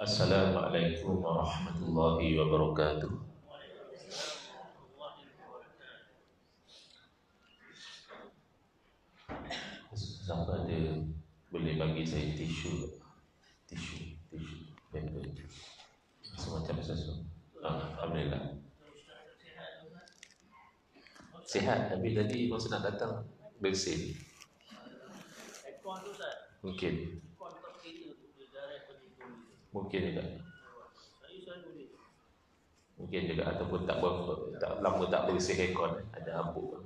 Assalamualaikum warahmatullahi wabarakatuh. Siapa ada boleh bagi saya tisu, paper, semacam sesuatu. Alhamdulillah. Sihat, tapi tadi masa nak datang bersin. Mungkin. Mungkin juga. Mungkin juga ataupun tak lama tak bersih aircon, ada habuk.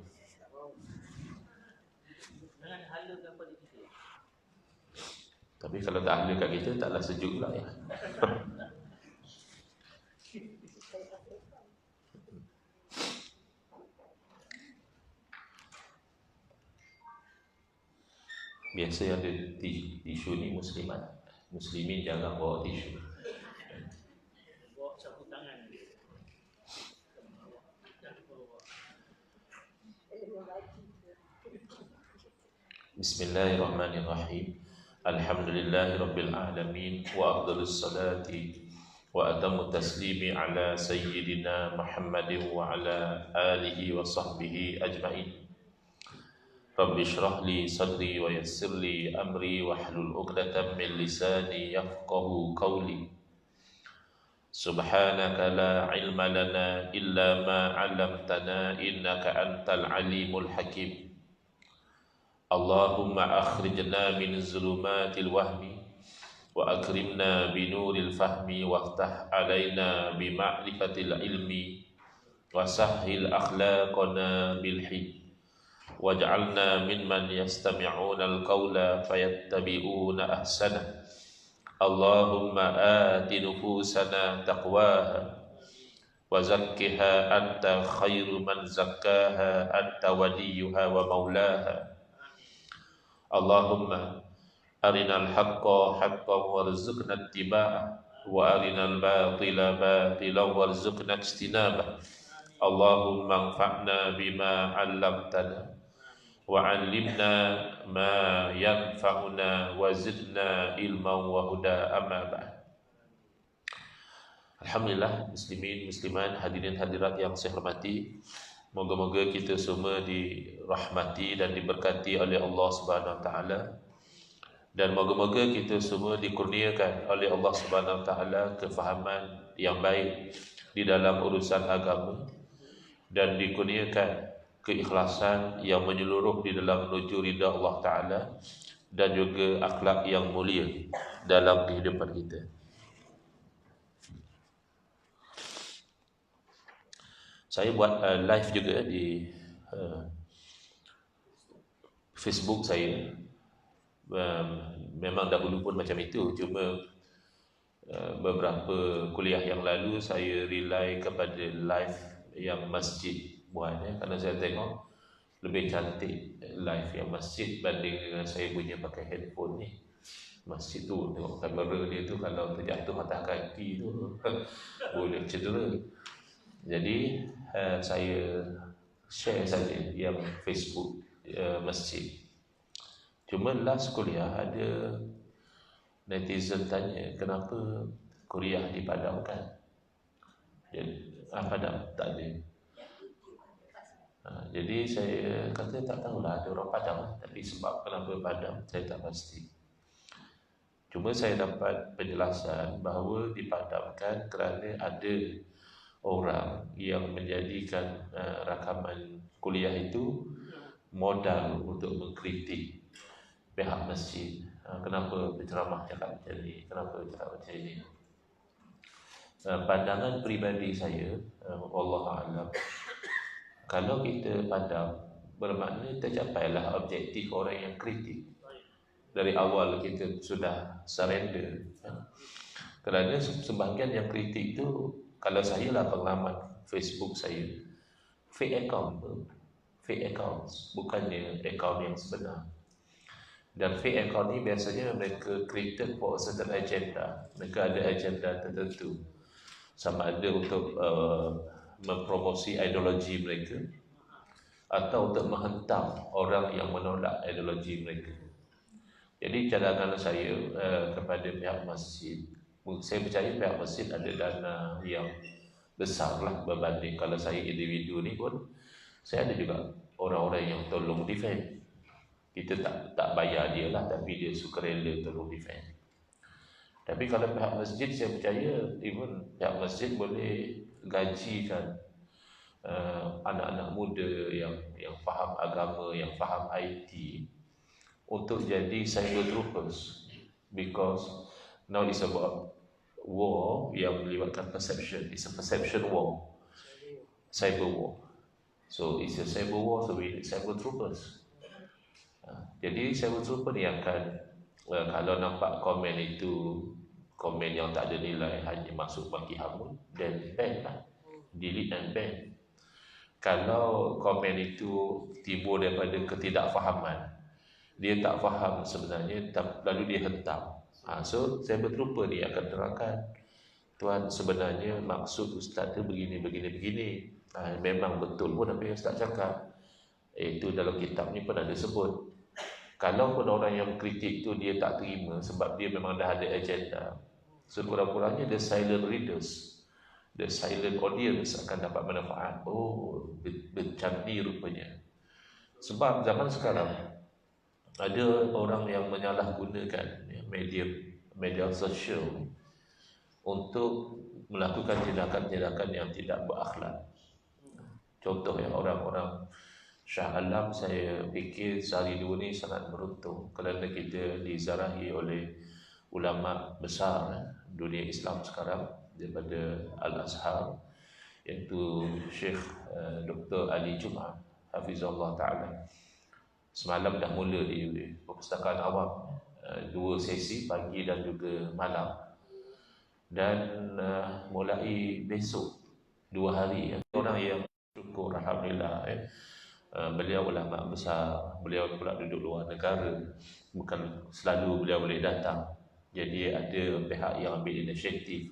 Tapi kalau tak ada kat kita taklah sejuk pula ya. Biasa ada tisu ni muslimat. Muslimin jangan bawa tisu. Bismillahirrahmanirrahim. Alhamdulillahirabbil alamin wa afdhalus salati wa atammu taslimi ala sayyidina Muhammadin wa ala alihi wa sahbihi ajma'in. Rabbi shrah li sadri wa yassir li amri wahlul 'uqdatam min lisani yafqahu qawli. Subhanaka la ilma lana illa ma 'allamtana innaka antal alimul hakim. Allahumma akhrijna min zulumatil wahmi wa akrimna binuril fahmi waftah alaina bima'rifatil ilmi wa sahhil akhlaqana bil hilm waj'alna mimman yastami'una al-qawla fayattabi'una ahsana. Allahumma ati nufusana taqwaha wa zakkiha anta khairu man zakkaha anta waliyuha wa maulaha. Allahumma arinal haqqa haqqan warzuqna ittiba'ah wa arinal batila batilan warzuqna ijtinabah. Allahumma anfa'na bima 'allamtana wa 'allimna ma yanfa'una wa zidna ilman wa huda, amma ba'd. Alhamdulillah, muslimin, muslimat, hadirin hadirat yang saya hormati, moga-moga kita semua dirahmati dan diberkati oleh Allah Subhanahu Wa Taala, dan moga-moga kita semua dikurniakan oleh Allah Subhanahu Wa Taala kefahaman yang baik di dalam urusan agama, dan dikurniakan keikhlasan yang menyeluruh di dalam menuju ridha Allah Ta'ala, dan juga akhlak yang mulia dalam kehidupan kita. Saya buat live juga di Facebook saya. Memang dahulu pun macam itu, cuma beberapa kuliah yang lalu saya rely kepada live yang masjid buat, kerana saya tengok lebih cantik live yang masjid banding dengan saya punya pakai handphone ni. Masjid tu tengok kamera dia tu, kalau terjatuh atas kaki tu boleh cedera. Jadi saya share saja yang Facebook masjid. Cuma last kuliah ada netizen tanya, kenapa kuliah dipadamkan? Padam? Tak ada. Jadi saya kata tak tahulah, ada orang padam, tapi sebab kenapa padam saya tak pasti. Cuma saya dapat penjelasan bahawa dipadamkan kerana ada orang yang menjadikan rakaman kuliah itu modal untuk mengkritik pihak masjid. Kenapa penceramah cakap macam ni, kenapa cakap macam ni. Pandangan peribadi saya, wallahu a'lam, kalau kita padam, bermakna tercapailah objektif orang yang kritik. Dari awal kita sudah surrender. Kerana sebahagian yang kritik tu, kalau saya lah pengalaman Facebook saya, fake account, bukannya account yang sebenar. Dan fake account ni biasanya mereka created for a certain agenda. Mereka ada agenda tertentu, sama ada untuk mempromosi ideologi mereka atau untuk menghentam orang yang menolak ideologi mereka. Jadi cadangan saya kepada pihak masjid, Saya percaya pihak masjid ada dana yang besar lah berbanding kalau saya individu ni pun saya ada juga orang-orang yang tolong defend. Kita tak bayar dia lah, tapi dia suka rela tolong defend. Tapi kalau pihak masjid, saya percaya even pihak masjid boleh gajikan anak-anak muda yang faham agama, yang faham IT untuk jadi cyber troopers, because now it's about war yang melibatkan perception. It's a perception war, cyber war. So it's a cyber war, so we need cyber troopers. Jadi cyber trooper ni akan kalau nampak komen itu komen yang tak ada nilai, hanya masuk bagi hamun, then ban lah, delete and ban. Kalau komen itu timbul daripada ketidakfahaman, dia tak faham sebenarnya, lalu dia hentam. So cyber trooper ni akan terangkan, tuan sebenarnya maksud ustaz tu begini. Memang betul pun apa yang ustaz cakap. Itu dalam kitab ni pun ada sebut. Kalau pun orang yang kritik tu dia tak terima sebab dia memang dah ada agenda, sekurang-kurangnya the silent readers, the silent audience akan dapat manfaat. Oh, bercanggih rupanya. Sebab zaman sekarang ada orang yang menyalahgunakan media sosial untuk melakukan tindakan-tindakan yang tidak berakhlak. Contoh ya, orang-orang Shah Alam, saya fikir sehari dua ni sangat beruntung kerana kita dizarahi oleh ulama besar dunia Islam sekarang daripada Al-Azhar, iaitu Syekh Dr. Ali Jum'ah Hafizullah Ta'ala. Semalam dah mula di perpustakaan awam, 2 sesi pagi dan juga malam, dan mulai besok 2 hari orang yang syukur, alhamdulillah beliau ulama besar, beliau pula duduk luar negara, bukan selalu beliau boleh datang. Jadi ada pihak yang ambil inisiatif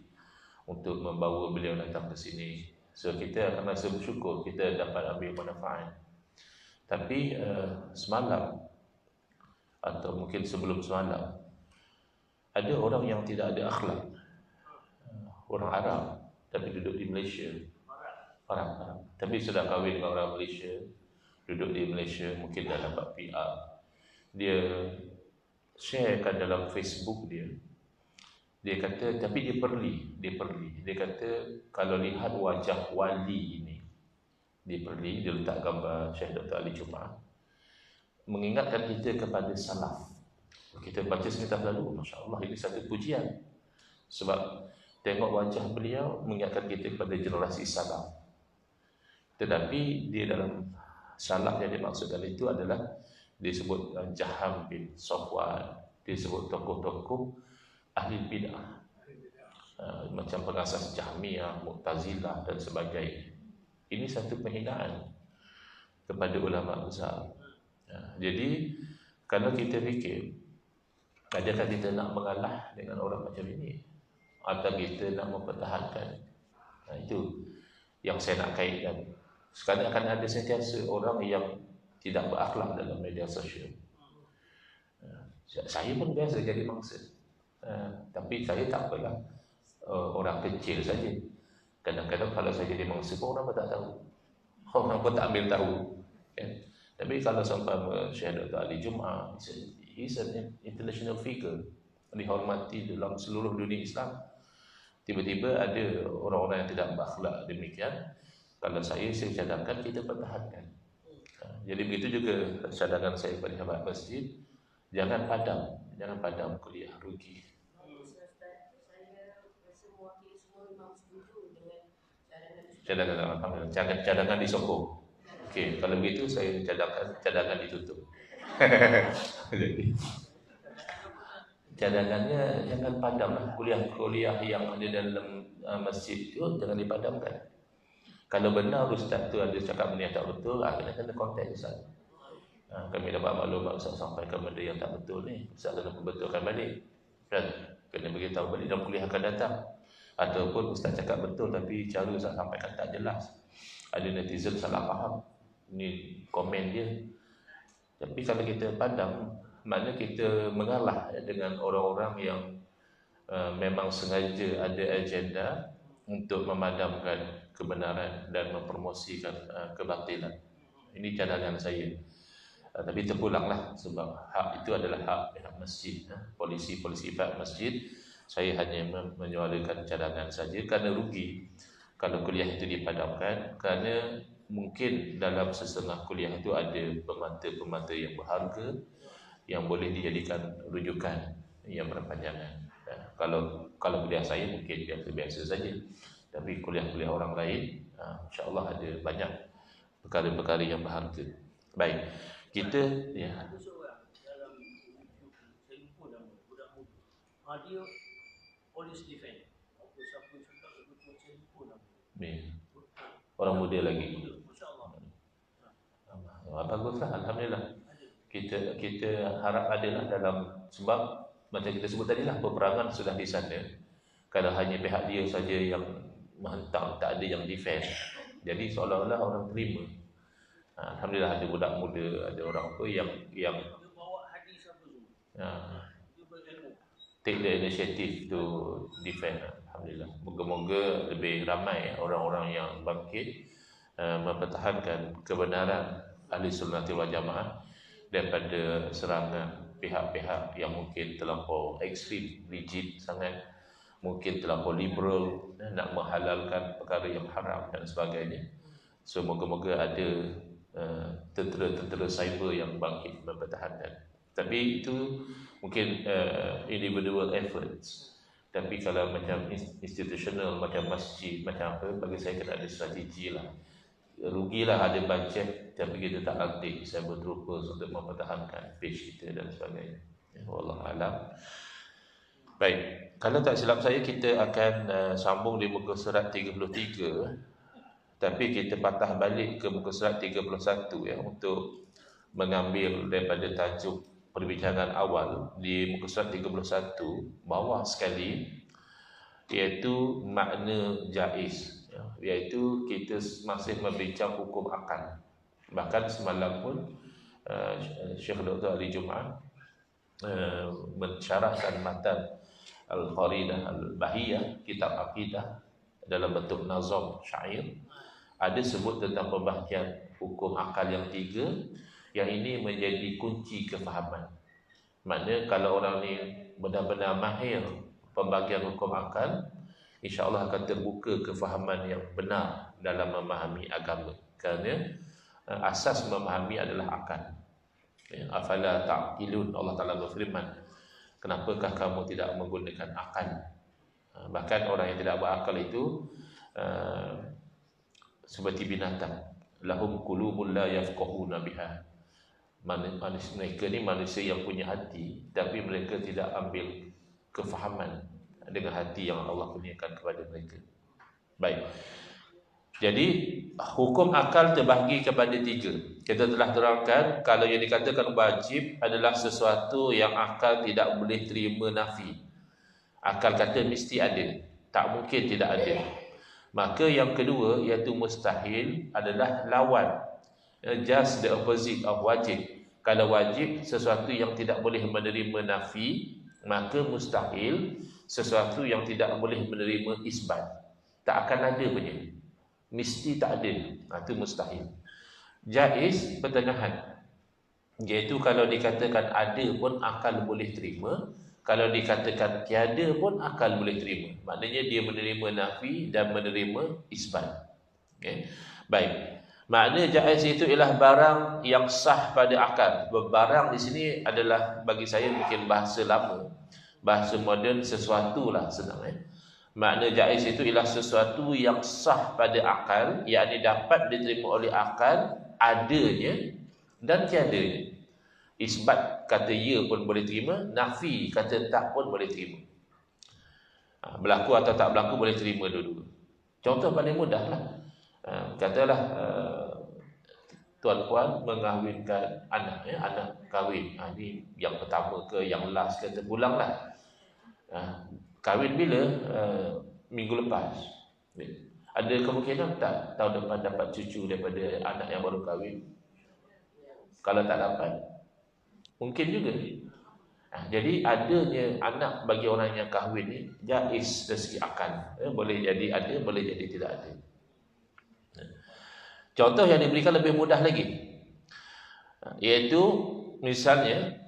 untuk membawa beliau datang ke sini. So kita akan rasa bersyukur kita dapat ambil manfaat. Tapi semalam atau mungkin sebelum semalam, ada orang yang tidak ada akhlak, orang Arab tapi duduk di Malaysia, Arab tapi sudah kahwin dengan orang Malaysia, duduk di Malaysia, mungkin dah dapat PR. Dia sharekan dalam Facebook dia. Dia kata, tapi dia perli. Dia kata kalau lihat wajah wali ini, dia letak gambar Syekh Dr. Ali Jum'ah, mengingatkan kita kepada salaf. Kita baca sebentar lalu, Masya Allah, ini satu pujian. Sebab tengok wajah beliau mengingatkan kita kepada generasi salaf. Tetapi dia dalam salaf yang dimaksudkan itu adalah disebut Jaham bin Safwan, disebut tokoh-tokoh ahli bid'ah, macam pengasas Jahmiyah, Mu'tazilah dan sebagainya. Ini satu penghinaan kepada ulama besar. Jadi kalau kita fikir, adakah kita nak mengalah dengan orang macam ini, atau kita nak mempertahankan? Itu yang saya nak kaitkan. Sekarang akan ada sentiasa orang yang tidak berakhlak dalam media sosial. Saya pun biasa jadi mangsa, tapi saya tak apalah, orang kecil saja. Kadang-kadang kalau saya jadi mangsa pun orang pun tak tahu, orang pun tak ambil tahu. Tapi kalau sampai Syekh Dr. Ali Jum'ah, he's an international figure, dihormati dalam seluruh dunia Islam. Tiba-tiba ada orang-orang yang tidak berakhlak demikian, kalau saya cadangkan kita pertahankan. Jadi begitu juga cadangan saya pada sahabat masjid, jangan padam kuliah, rugi. Cadangan disokong. Okey, kalau begitu saya cadangan ditutup. Jadi cadangannya jangan padamlah, kuliah-kuliah yang ada dalam masjid itu jangan dipadamkan. Kalau benar ustaz tu ada cakap benda yang tak betul, kena kontak ustaz. Kami dapat maklumat ustaz sampaikan benda yang tak betul ni, ustaz kena perbetulkan balik. Kan? Kena beritahu balik dalam kuliah akan datang. Ataupun ustaz cakap betul tapi cara ustaz sampaikan tak jelas, ada netizen salah faham, ni komen dia. Tapi kalau kita padam, maknanya kita mengalah dengan orang-orang yang memang sengaja ada agenda untuk memadamkan kebenaran dan mempromosikan kebatilan. Ini cadangan saya. Tapi terpulanglah sebab hak itu adalah hak pihak masjid, polisi pihak masjid. Saya hanya menyuarakan cadangan saja kerana rugi kalau kuliah itu dipadamkan, kerana mungkin dalam setengah kuliah itu ada pemata-pemata yang berharga yang boleh dijadikan rujukan yang berpanjangan. Kalau kuliah saya mungkin biasa-biasa saja, tapi kuliah-kuliah orang lain, insya-Allah ada banyak perkara-perkara yang berharga. Baik, kita ya. Ada seorang dalam YouTube, saya lupa nama, budak muda. Dia polis defend. Apa siapa cakap sebut saya lupa nama. Ya. Orang muda lagi. Masya-Allah. Baguslah, alhamdulillah. Kita harap adalah dalam, sebab macam kita sebut tadi lah, peperangan sudah di sana. Kalau hanya pihak dia saja yang menghentam, tak ada yang defend, jadi seolah-olah orang terima. Alhamdulillah ada budak muda, ada orang tu yang bawa hadis apa tu. Take the initiative to defend. Alhamdulillah. Moga-moga lebih ramai orang-orang yang bangkit mempertahankan kebenaran ahli sunnah wal jamaah daripada serangan pihak-pihak yang mungkin terlampau ekstrim, rigid sangat, mungkin terlampau liberal, nak menghalalkan perkara yang haram dan sebagainya. So moga-moga ada tentera-tentera cyber yang bangkit mempertahankan. Tapi itu mungkin individual efforts. Tapi kalau macam institutional, macam masjid, macam apa, bagi saya kena ada strategi lah. Rugilah ada bajet tapi kita tak aktif cyber troopers untuk mempertahankan page kita dan sebagainya. Wallahualam. Baik, kalau tak silap saya kita akan sambung di muka surat 33. Tapi kita patah balik ke muka surat 31 ya, untuk mengambil daripada tajuk perbincangan awal di muka surat 31 bawah sekali, iaitu makna jaiz ya, iaitu kita masih membincang hukum akal. Bahkan semalam pun Syekh Dr. Ali Jumaat mensyarahkan matan Al-Qaridah Al-Bahiyah, kitab akidah dalam bentuk nazam syair. Ada sebut tentang pembahagian hukum akal yang 3, yang ini menjadi kunci kefahaman. Maknanya kalau orang ni benar-benar mahir pembahagian hukum akal, insya-Allah akan terbuka kefahaman yang benar dalam memahami agama. Kerana asas memahami adalah akal. Afala ta'qilun, Allah Taala berfirman, kenapakah kamu tidak menggunakan akal? Bahkan orang yang tidak berakal itu seperti binatang. Lahum qulubun la yafqahuna biha. Mereka ni manusia yang punya hati, tapi mereka tidak ambil kefahaman dengan hati yang Allah kurniakan kepada mereka. Baik. Jadi hukum akal terbahagi kepada 3. Kita telah terangkan kalau yang dikatakan wajib adalah sesuatu yang akal tidak boleh terima nafi. Akal kata mesti ada, tak mungkin tidak ada. Maka yang kedua iaitu mustahil adalah lawan, just the opposite of wajib. Kalau wajib sesuatu yang tidak boleh menerima nafi, maka mustahil sesuatu yang tidak boleh menerima isbat. Tak akan ada punya, mesti tak ada. Itu mustahil. Jaiz pertengahan, iaitu kalau dikatakan ada pun akal boleh terima, kalau dikatakan tiada pun akal boleh terima. Maknanya dia menerima nafi dan menerima isbat. Okay. Baik. Makna jaiz itu ialah barang yang sah pada akal. Barang di sini adalah bagi saya mungkin bahasa lama, bahasa moden, sesuatu lah senang. Makna jaiz itu ialah sesuatu yang sah pada akal, yakni dapat diterima oleh akal adanya dan tiadanya. Isbat kata ya pun boleh terima, nafi kata tak pun boleh terima. Berlaku atau tak berlaku boleh terima dua-dua. Contoh paling mudah lah, katalah tuan-puan mengahwinkan anak, anak kahwin. Ini yang pertama ke yang last ke, terpulang lah. Kahwin bila? Minggu lepas. Ada kemungkinan tak tahun depan dapat cucu daripada anak yang baru kahwin? Kalau tak dapat, mungkin juga. Jadi adanya anak bagi orang yang kahwin ni jaiz dari segi akal. Boleh jadi ada, boleh jadi tidak ada. Contoh yang diberikan lebih mudah lagi, iaitu misalnya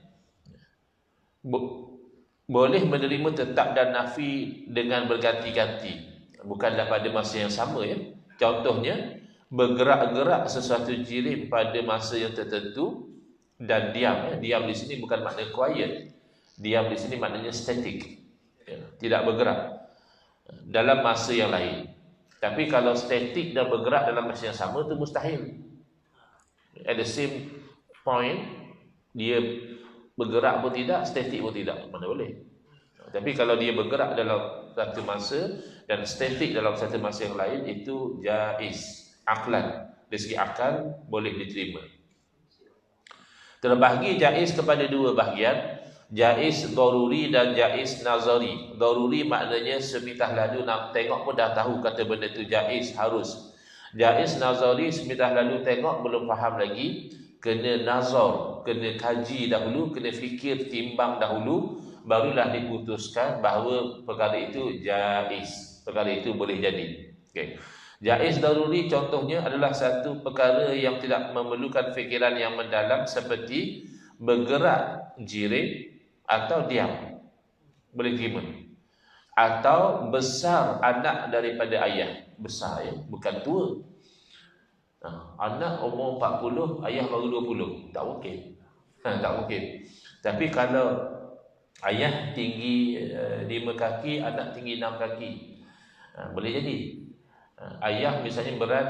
boleh menerima tetap dan nafi dengan berganti-ganti, bukanlah pada masa yang sama ya. Contohnya bergerak-gerak sesuatu jirim pada masa yang tertentu dan diam ya. Diam di sini bukan makna quiet. Diam di sini maknanya static ya, tidak bergerak dalam masa yang lain. Tapi kalau static dan bergerak dalam masa yang sama itu mustahil. At the same point dia bergerak pun tidak, static pun tidak, mana boleh. Tapi kalau dia bergerak dalam satu masa dan static dalam satu masa yang lain, itu jaiz, aklan. Dari segi akal boleh diterima. Terbahagi jaiz kepada dua bahagian, jaiz daruri dan jaiz nazari. Daruri maknanya semitah lalu nak tengok pun dah tahu kata benda tu jaiz, harus. Jaiz nazari semitah lalu tengok belum faham lagi, kena nazar, kena kaji dahulu, kena fikir timbang dahulu, barulah diputuskan bahawa perkara itu jaiz, perkara itu boleh jadi. Okey. Jaiz daruri contohnya adalah satu perkara yang tidak memerlukan fikiran yang mendalam, seperti bergerak jirim atau diam, boleh terima. Atau besar anak daripada ayah, besar ya, bukan tua. Anak umur 40, ayah baru 20, tak mungkin. Tak mungkin. Tapi kalau ayah tinggi 5 kaki, anak tinggi 6 kaki, boleh jadi. Ayah misalnya berat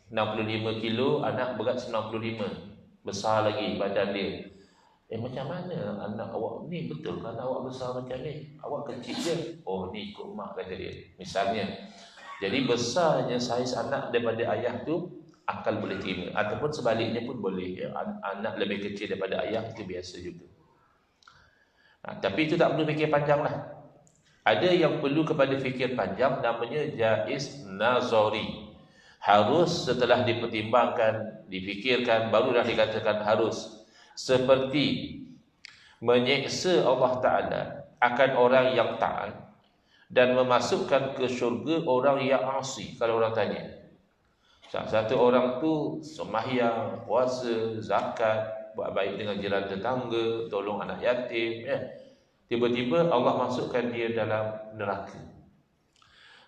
65 kilo, anak berat 95, besar lagi badan dia. Macam mana anak awak ni, betul kan awak besar macam ni, awak kecil je. Oh ni ikut mak, kata dia misalnya. Jadi besarnya saiz anak daripada ayah tu akal boleh terima, ataupun sebaliknya pun boleh ya. Anak lebih kecil daripada ayah itu biasa juga. Tapi itu tak perlu fikir panjang lah. Ada yang perlu kepada fikir panjang, namanya jaiz nazari. Harus setelah dipertimbangkan, difikirkan, barulah dikatakan harus. Seperti menyeksa Allah Ta'ala akan orang yang taat dan memasukkan ke syurga orang yang asi. Kalau orang tanya, satu orang tu sembahyang, puasa, zakat, buat baik dengan jiran tetangga, tolong anak yatim ya. Tiba-tiba Allah masukkan dia dalam neraka.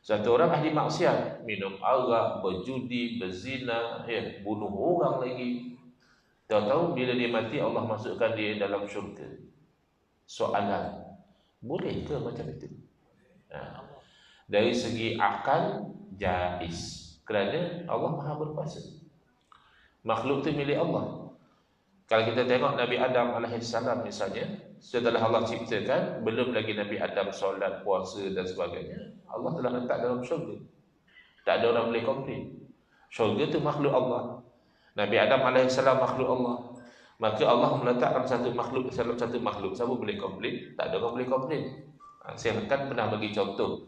Satu orang ahli maksiat, minum arak, berjudi, berzina ya, bunuh orang lagi. Tahu-tahu bila dia mati Allah masukkan dia dalam syurga. Soalan, boleh ke macam itu? Dari segi akal jaiz, kerana Allah Maha berkuasa. Makhluk itu milik Allah. Kalau kita tengok Nabi Adam AS misalnya, setelah Allah ciptakan, belum lagi Nabi Adam solat, puasa dan sebagainya, Allah telah letak dalam syurga. Tak ada orang boleh komplain. Syurga itu makhluk Allah, Nabi Adam AS makhluk Allah. Maka Allah meletakkan satu makhluk dalam satu makhluk. Siapa boleh komplain? Tak ada orang boleh komplain. Saya kan pernah bagi contoh,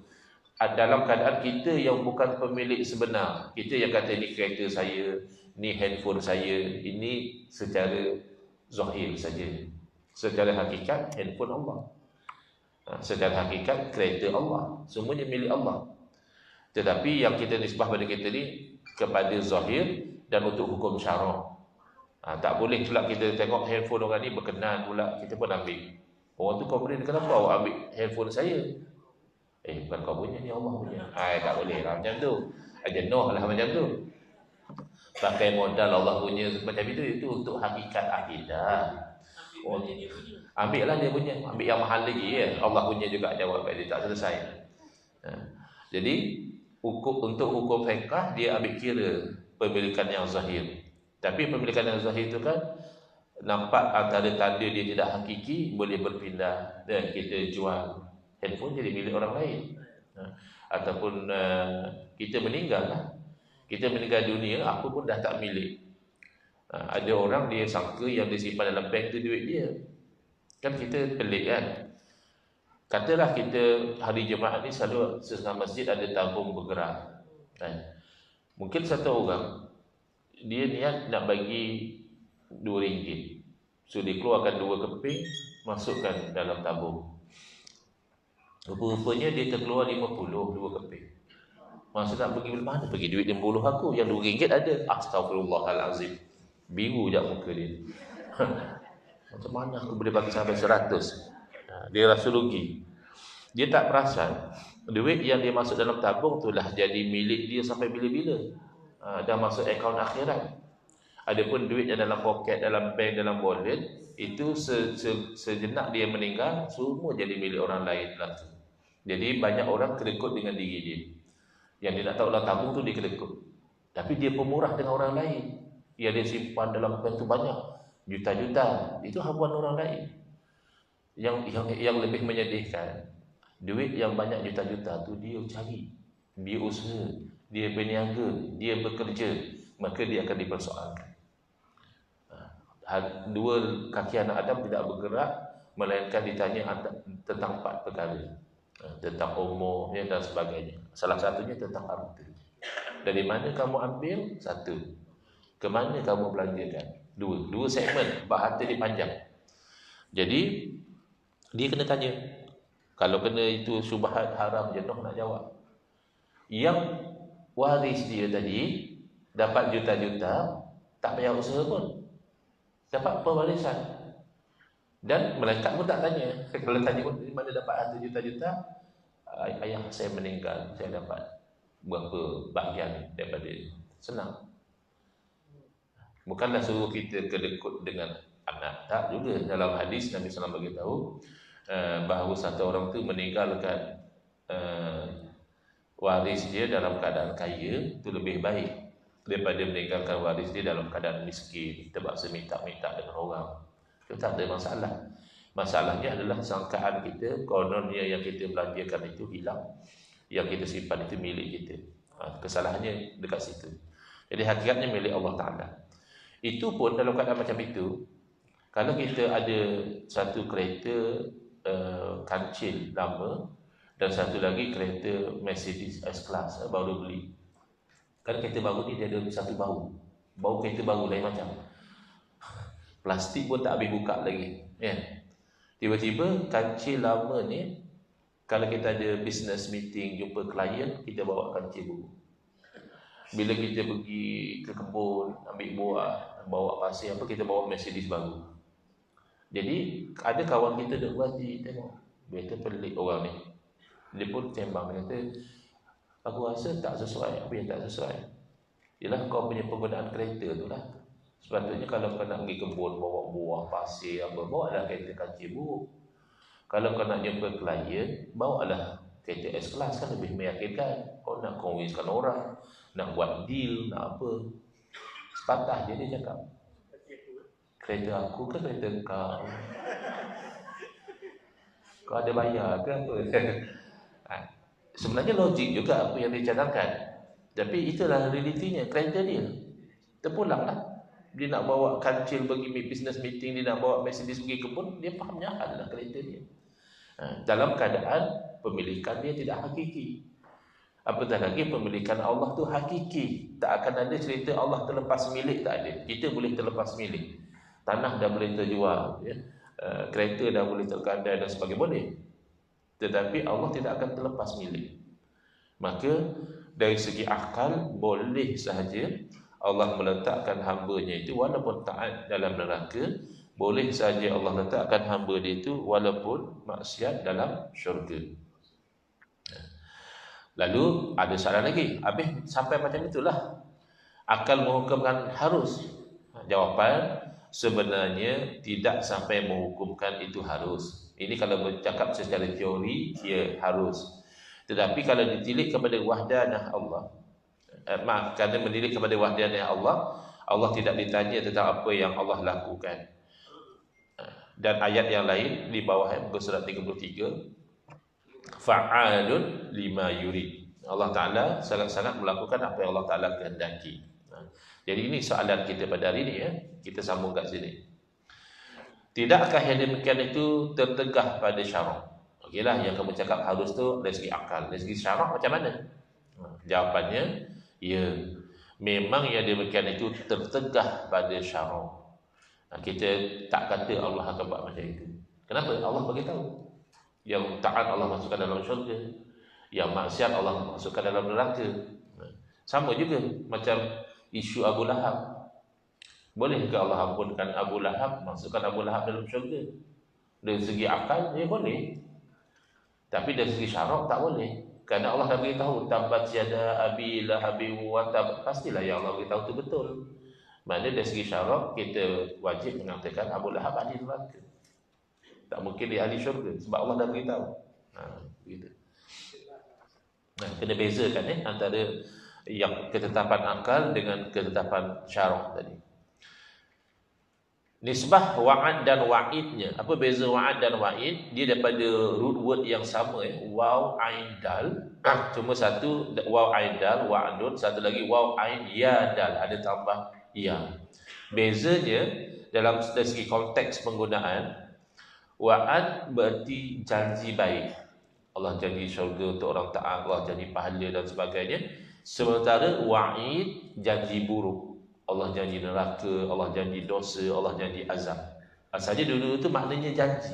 dalam keadaan kita yang bukan pemilik sebenar, kita yang kata ni kereta saya, ni handphone saya, ini secara zahir saja. Secara hakikat handphone Allah, secara hakikat kereta Allah, semuanya milik Allah. Tetapi yang kita nisbah pada kita ni kepada zahir dan untuk hukum syarak. Tak boleh pula kita tengok handphone orang ni berkenan pula kita pun ambil. Orang tu komplain, kenapa awak ambil handphone saya? Bukan kau punya, ni Allah punya. Tak boleh lah macam tu. Jenuh lah macam tu. Pakai modal Allah punya macam itu untuk hakikat akidah. Ambil lah dia punya, ambil yang mahal lagi ya. Allah punya juga jawab, dia tak selesai. Jadi untuk hukum fiqh dia ambil kira pemilikan yang zahir. Tapi pemilikan yang zahir itu kan nampak antara tanda dia tidak hakiki, boleh berpindah dan kita jual handphone jadi milik orang lain. Ataupun kita meninggal lah. Kita meninggal dunia, apa pun dah tak milik. Ada orang dia sangka yang disimpan dalam bank tu duit dia. Kan kita pelik kan. Katalah kita hari Jumaat ni selalu setengah masjid ada tabung bergerak Mungkin satu orang dia niat nak bagi RM2, so dia keluarkan 2 keping, masukkan dalam tabung. Rupa-rupanya dia terkeluar 50 dua keping. Masa nak pergi mana? Pergi duit 50 aku, yang RM2 ada. Astaghfirullahalazim. Biru je muka dia. Macam mana aku boleh bagi sampai 100? Dia rasa rugi. Dia tak perasan duit yang dia masuk dalam tabung itulah jadi milik dia sampai bila-bila. Dah masuk akaun akhirat. Adapun duit yang dalam poket, dalam bank, dalam wallet, itu sejenak dia meninggal, semua jadi milik orang lain lah tu. Jadi banyak orang kedekut dengan diri dia. Yang dia nak tahu dalam tabung tu dia kedekut. Tapi dia pemurah dengan orang lain. Yang dia simpan dalam bank tu banyak, juta-juta. Itu habuan orang lain. Yang lebih menyedihkan, duit yang banyak juta-juta tu dia cari, dia usaha, dia berniaga, dia bekerja, maka dia akan dipersoalkan. Dua kaki anak Adam tidak bergerak, melainkan ditanya tentang 4 perkara. Tentang umurnya dan sebagainya. Salah satunya tentang harta. Dari mana kamu ambil? 1. Ke mana kamu belanjakan? 2 segmen, sebab harta dia panjang. Jadi dia kena tanya. Kalau kena itu syubhat haram jenuh nak jawab. Yang waris dia tadi dapat juta-juta, tak payah usaha pun, dapat pewarisan. Dan malaikat pun tak tanya. Kalau tanya pun, di mana dapat harta juta-juta? Ayah saya meninggal, saya dapat berapa bahagian daripada. Senang. Bukanlah suruh kita kedekut dengan anak. Tak juga. Dalam hadis Nabi SAW beritahu bahawa satu orang tu meninggalkan waris dia dalam keadaan kaya, itu lebih baik daripada meninggalkan waris dia dalam keadaan miskin, terpaksa minta-minta dengan orang. Itu tak ada masalah. Masalahnya adalah sangkaan kita, kononnya yang kita belanjakan itu hilang, yang kita simpan itu milik kita. Kesalahannya dekat situ. Jadi hakikatnya milik Allah Ta'ala. Itu pun dalam keadaan macam itu, kalau kita ada satu kereta kancil lama dan satu lagi kereta Mercedes S-Class baru beli. Kan kereta baru ni dia ada satu bau. Bau kereta baru lain macam. Plastik pun tak habis buka lagi. Tiba-tiba kancil lama ni, kalau kita ada business meeting, jumpa klien, kita bawa kancil baru. Bila kita pergi ke kebun, ambil buah, bawa pasir apa, kita bawa Mercedes baru. Jadi ada kawan kita duk berhati, tengok, dia pelik orang ni. Dia pun sembang, dia kata, aku rasa tak sesuai. Apa yang tak sesuai? Ialah kau punya penggunaan kereta tu lah. Sepatutnya kalau kau nak pergi kebun, bawa buah, pasir apa, bawa lah kereta kancil buruk. Kalau kau nak jumpa klien, bawa lah kereta S-Class, kan lebih meyakinkan. Kau nak convincekan orang, nak buat deal, nak apa, sepatah je dia cakap, kereta aku ke kereta kau? Kau ada bayar ke apa? Sebenarnya logik juga apa yang dia cadangkan. Tapi itulah realitinya, kereta dia. Terpulang lah. Dia nak bawa kancil pergi business meeting, dia nak bawa Mercedes pergi kebun, dia fahamnya adalah kereta dia. Dalam keadaan pemilikan dia tidak hakiki. Apatah lagi pemilikan Allah tu hakiki. Tak akan ada cerita Allah terlepas milik, tak ada. Kita boleh terlepas milik. Tanah dah boleh terjual, ya. Kereta dah boleh tergadai dan sebagainya, boleh. Tetapi Allah tidak akan terlepas milik. Maka dari segi akal boleh sahaja Allah meletakkan hamba-Nya itu walaupun taat dalam neraka, boleh saja Allah letakkan hamba dia itu walaupun maksiat dalam syurga. Lalu ada soalan lagi, habis sampai macam itulah akal menghukumkan harus. Jawapan, sebenarnya tidak sampai menghukumkan itu harus. Ini kalau bercakap secara teori, ia harus. Tetapi kalau ditilik kepada wahdanah Allah, kerana menilik kepada wahdanah Allah, Allah tidak ditanya tentang apa yang Allah lakukan. Dan ayat yang lain di bawah muka surat 33, fa'alun lima yurid. Allah Ta'ala sangat-sangat melakukan apa yang Allah Ta'ala kehendaki. Jadi ini soalan kita pada hari ini, ya. Kita sambung kat sini. Tidakkah yang demikian itu tertegah pada syarak? Okeylah, yang kamu cakap harus tu dari segi akal. Dari segi syarak macam mana? Jawapannya, ya, memang yang demikian itu tertegah pada syarak. Kita tak kata Allah akan buat macam itu. Kenapa? Allah beritahu. Yang taat Allah masukkan dalam syurga, yang maksiat Allah masukkan dalam neraka. Sama juga macam isu Abu Lahab. Bolehkah Allah ampunkan Abu Lahab, masukkan Abu Lahab dalam syurga? Dari segi akal, boleh. Tapi dari segi syarak tak boleh. Kerana Allah dah beritahu, tabat yada abi lahabi wa tab. Pastilah yang Allah beritahu itu betul. Maknanya dari segi syarak, kita wajib mengatakan Abu Lahab ahli neraka. Tak mungkin dia ahli syurga sebab Allah dah beritahu. Begitu. Kena bezakan antara yang ketetapan akal dengan ketetapan syarak tadi. Nisbah wa'ad dan wa'idnya. Apa beza wa'ad dan wa'id? Dia daripada root word yang sama, waw ain dal. Cuma satu waw ain dal, wa'adun, satu lagi waw ain ya dal, ada tambah ya. Bezanya dalam dari segi konteks penggunaan, wa'ad berarti janji baik. Allah janji syurga untuk orang taat, Allah janji pahala dan sebagainya. Sementara wa'id janji buruk. Allah janji neraka, Allah janji dosa, Allah janji azab. Asalnya dulu itu maknanya janji.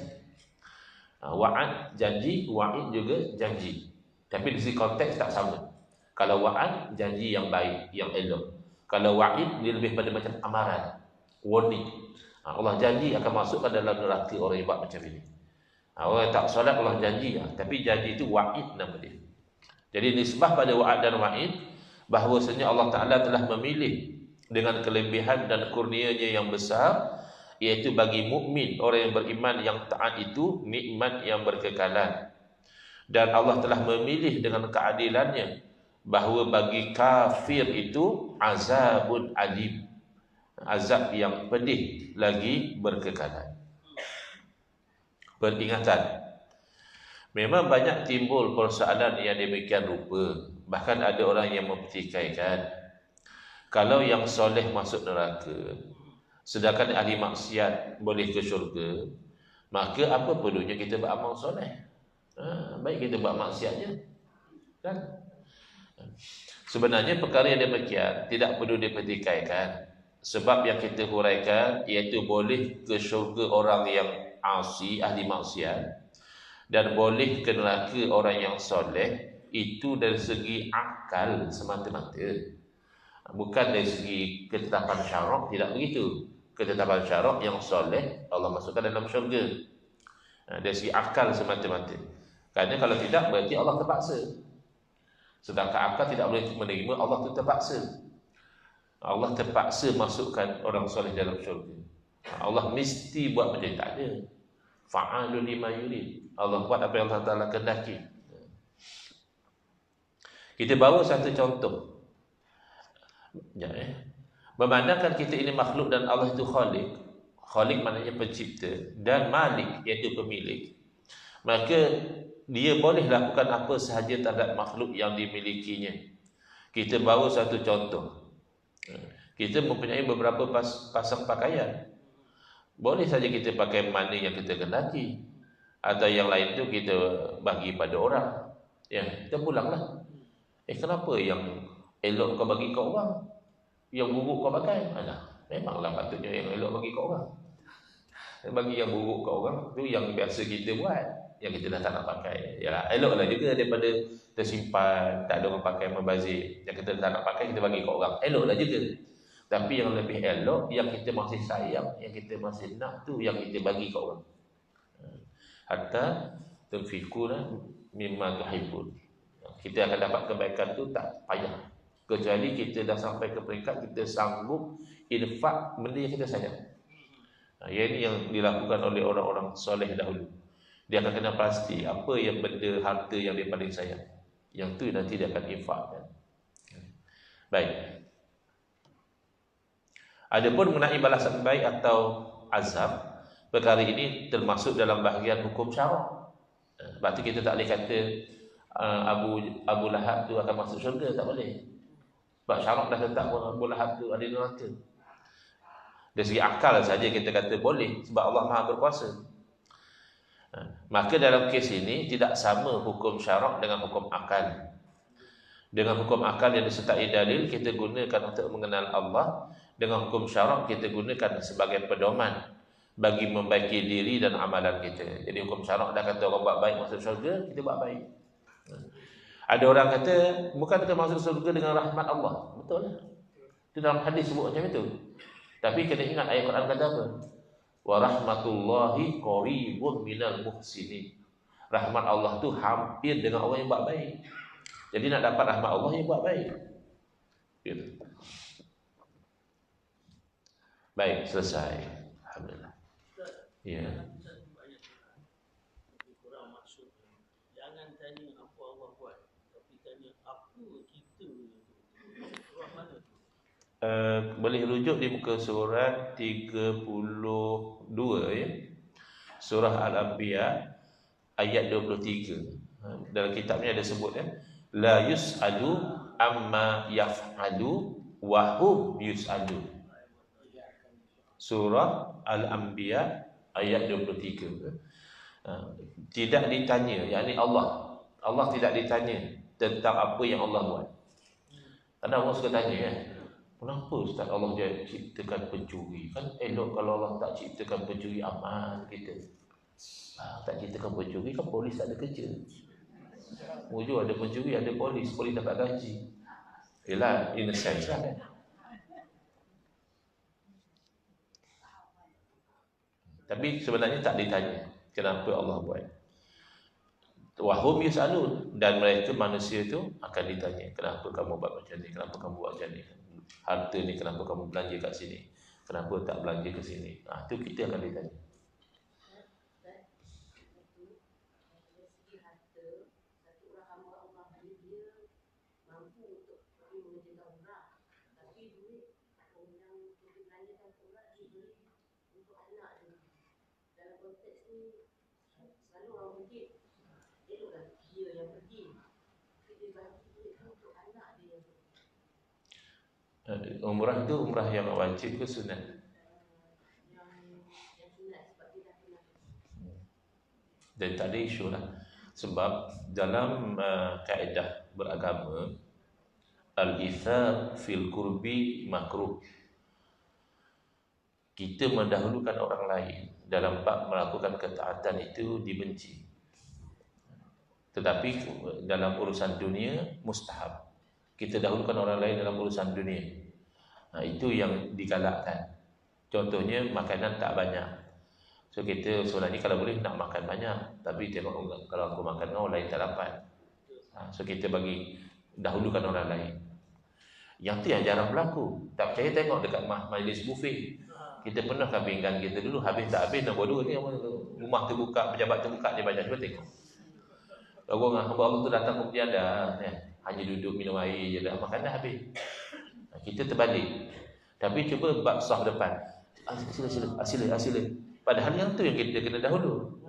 Wa'ad janji, wa'id juga janji. Tapi di segi konteks tak sama. Kalau wa'ad janji yang baik, yang elok. Kalau wa'id dia lebih pada macam amaran, warning. Allah janji akan masukkan dalam neraka orang yang buat macam ini. Orang yang tak solat Allah janji, tapi janji itu wa'id nama dia. Jadi nisbah pada wa'ad dan wa'id, bahawasanya Allah Ta'ala telah memilih dengan kelebihan dan kurnianya yang besar, iaitu bagi mukmin, orang yang beriman yang taat itu nikmat yang berkekalan. Dan Allah telah memilih dengan keadilannya bahawa bagi kafir itu azabun alim, azab yang pedih lagi berkekalan. Peringatan. Memang banyak timbul persoalan yang demikian rupa. Bahkan ada orang yang mempertikaikan, kalau yang soleh masuk neraka, sedangkan ahli maksiat boleh ke syurga, maka apa perlunya kita beramal soleh? Baik kita buat maksiat je, kan? Sebenarnya perkara yang demikian tidak perlu dipertikaikan. Sebab yang kita huraikan iaitu boleh ke syurga orang yang asi, ahli maksiat, dan boleh ke neraka orang yang soleh, itu dari segi akal semata-mata. Bukan dari segi ketetapan syarak, tidak begitu. Ketetapan syarak yang soleh Allah masukkan dalam syurga. Dari segi akal semata-mata. Kerana kalau tidak berarti Allah terpaksa. Sedangkan akal tidak boleh menerima Allah itu terpaksa. Allah terpaksa masukkan orang soleh dalam syurga. Allah mesti buat macam tak ada. Fa'alul lima yurid. Allah buat apa yang Allah Ta'ala kehendaki. Kita bawa satu contoh. Memandangkan kita ini makhluk dan Allah itu khalik. Khalik maknanya pencipta, dan malik iaitu pemilik. Maka dia boleh lakukan apa sahaja terhadap makhluk yang dimilikinya. Kita bawa satu contoh. Kita mempunyai beberapa pasang pakaian. Boleh saja kita pakai mana yang kita kehendaki, atau yang lain tu kita bagi pada orang. Kita pulanglah. Kenapa yang elok kau bagi kat orang, yang buruk kau pakai? Memanglah patutnya yang elok bagi kat orang. Bagi yang buruk kat orang tu yang biasa kita buat, yang kita dah tak nak pakai. Eloklah juga daripada tersimpan, tak ada orang pakai, membazir. Yang kita tak nak pakai kita bagi kat orang, eloklah juga. Tapi yang lebih elok, yang kita masih sayang, yang kita masih nak tu, yang kita bagi kat orang. Hatta tunfikuna mimma tuhibbun. Kita akan dapat kebaikan tu tak payah, kecuali kita dah sampai ke peringkat kita sanggup infak benda yang kita sayang. Ini yang dilakukan oleh orang-orang soleh dahulu. Dia akan kena pasti apa yang benda harta yang dia paling sayang, yang tu nanti dia akan infakkan. Baik. Adapun mengenai balasan baik atau azab, perkara ini termasuk dalam bahagian hukum syarak. Sebab tu kita tak boleh kata Abu Lahab tu akan masuk syurga, tak boleh. Sebab syarak dah tetap Abu Lahab tu ada neraka. Dari segi akal saja kita kata boleh, sebab Allah Maha berkuasa. Maka dalam kes ini tidak sama hukum syarak dengan hukum akal. Dengan hukum akal yang disertai dalil kita gunakan untuk mengenal Allah, dengan hukum syarak kita gunakan sebagai pedoman bagi membaiki diri dan amalan kita. Jadi hukum syarak dah kata orang buat baik masuk syurga, kita buat baik. Ada orang kata bukan kita masuk syurga dengan rahmat Allah. Betul lah. Itu dalam hadis sebut macam itu. Tapi kena ingat ayat Quran kata apa? Wa rahmatullahi qaribun minal muhsinin. Rahmat Allah tu hampir dengan orang yang buat baik. Jadi nak dapat rahmat Allah yang buat baik. Gitu. Baik, selesai. Alhamdulillah. Ya. Kurang maksud. Jangan tanya apa Allah buat, tapi tanya apa kita. Surah mana tu? Boleh rujuk di muka surat 32 ya. Surah Al-Anbiya ayat 23. Dalam kitabnya ada sebut ya. La yus'alu amma yaf'alu wa hum yus'alu. Surah Al-Anbiya ayat 23. Tidak ditanya, yakni Allah tidak ditanya tentang apa yang Allah buat. Karena Allah suka tanya ya, kenapa Ustaz Allah dia ciptakan pencuri? Kan elok kalau Allah tak ciptakan pencuri aman kita. Tak ciptakan pencuri kan polis tak ada kerja. Mujur ada pencuri, ada polis dapat gaji. Yalah, in a sense lah kan. Tapi sebenarnya tak ditanya kenapa Allah buat. Wahum yus'alun, dan mereka manusia itu akan ditanya, kenapa kamu buat macam ni, kenapa kamu buat macam ni, harta ni kenapa kamu belanja kat sini, kenapa tak belanja ke sini. Itu kita akan ditanya. Umrah itu umrah yang wajib ke sunat? Dan tak ada isu lah. Sebab dalam kaedah beragama, al-ithar fil kurbi makruh. Kita mendahulukan orang lain dalam bab melakukan ketaatan itu dibenci. Tetapi dalam urusan dunia mustahab. Kita dahulukan orang lain dalam urusan dunia. Itu yang digalakkan. Contohnya makanan tak banyak. So kita sebenarnya kalau boleh nak makan banyak, tapi tengok kalau aku makan orang lain tak dapat. So kita bagi dahulukan orang lain. Yang tu yang jarang berlaku. Tak percaya tengok dekat majlis buffet. Kita pernah kambingkan kita dulu, habis tak habis nombor 2 ni rumah terbuka, pejabat terbuka dia banyak, cuba tengok. Orang hamba Allah tu datang kemudian dah hanya duduk minum air je dah, makan dah habis. Kita terbalik. Tapi cuba bab sah depan. Sila. Padahal yang tu yang kita kena dahulu.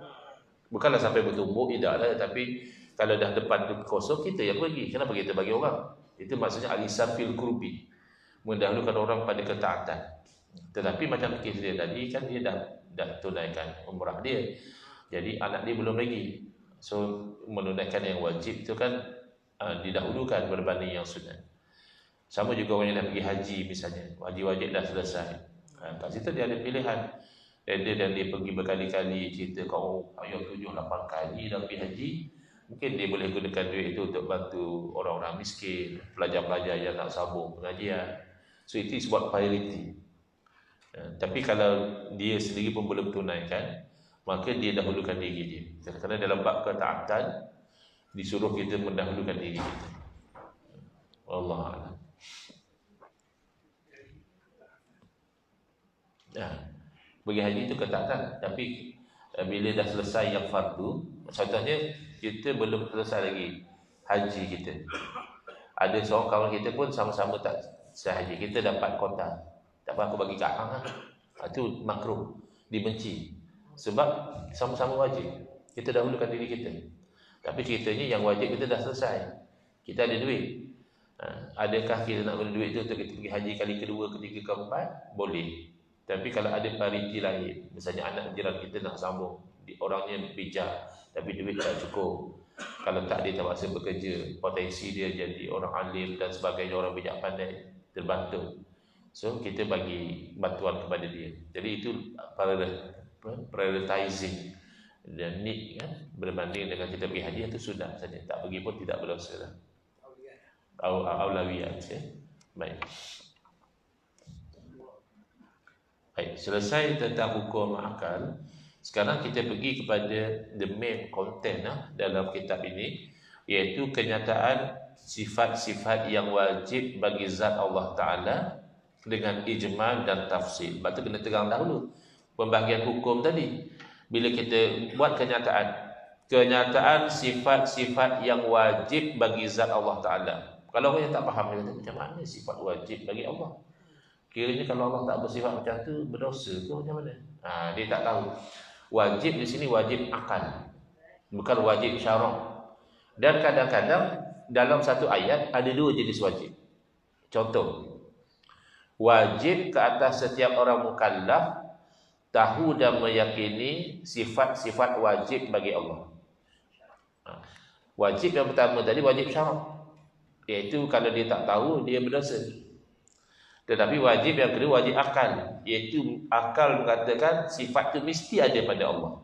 Bukanlah sampai bertumbuk, tidak lah. Tapi kalau dah depan tu kosong, kita yang pergi. Kenapa kita bagi orang? Itu maksudnya al-isar fil kurbi, mendahulukan orang pada ketaatan. Tetapi macam kes dia tadi kan dia dah tunaikan umrah dia. Jadi anak dia belum lagi. So menunaikan yang wajib itu kan didahulukan berbanding yang sunat. Sama juga orang yang dah pergi haji misalnya, haji wajib dah selesai. Kat situ dia ada pilihan. Dia pergi berkali-kali, cerita kau ayah 7-8 kali dah pergi haji. Mungkin dia boleh gunakan duit itu untuk bantu orang-orang miskin, pelajar-pelajar yang nak sambung pengajian. So itu sebab priority. Tapi kalau dia sendiri pun belum tunaikan, maka dia dahulukan diri dia. Kerana dalam bab ketaatan disuruh kita mendahulukan diri kita. Wallahu a'lam. Bagi haji itu ketaatan. Tapi bila dah selesai yang fardu, contohnya kita belum selesai lagi haji kita, ada seorang kawan kita pun sama-sama tak selesai haji, kita dapat kota, tak apa aku bagi kat hang lah. Itu makruh, dibenci. Sebab sama-sama wajib. Kita dahulukan diri kita. Tapi ceritanya yang wajib kita dah selesai, kita ada duit. Adakah kita nak guna duit itu untuk kita pergi haji kali kedua, ketiga, keempat? Boleh. Tapi kalau ada prioriti lain, misalnya anak jiran kita nak sambung, orangnya bijak tapi duit tak cukup, kalau tak dia terpaksa bekerja, potensi dia jadi orang alim dan sebagainya, orang bijak pandai, terbantu. So kita bagi bantuan kepada dia. Jadi itu prioritizing dan need kan, berbanding dengan kita pergi haji itu sudah saja, tak pergi pun tidak berdosa lah. Aulawiyat ya. Baik. Baik, selesai tentang hukum akal. Sekarang kita pergi kepada the main content dalam kitab ini, iaitu kenyataan sifat-sifat yang wajib bagi zat Allah Ta'ala dengan ijmal dan tafsil. Lepas tu kena terang dahulu pembahagian hukum tadi. Bila kita buat kenyataan sifat-sifat yang wajib bagi zat Allah Ta'ala. Kalau orang yang tak faham, dia kata macam mana sifat wajib bagi Allah? Kiranya kalau Allah tak bersifat macam tu, berdosa ke macam mana? Dia tak tahu. Wajib di sini wajib akal, bukan wajib syarak. Dan kadang-kadang dalam satu ayat ada dua jenis wajib. Contoh, wajib ke atas setiap orang mukallaf tahu dan meyakini sifat-sifat wajib bagi Allah. Wajib yang pertama tadi wajib syarak, iaitu kalau dia tak tahu dia berdosa. Tetapi wajib yang kedua wajib akal, iaitu akal mengatakan sifat itu mesti ada pada Allah.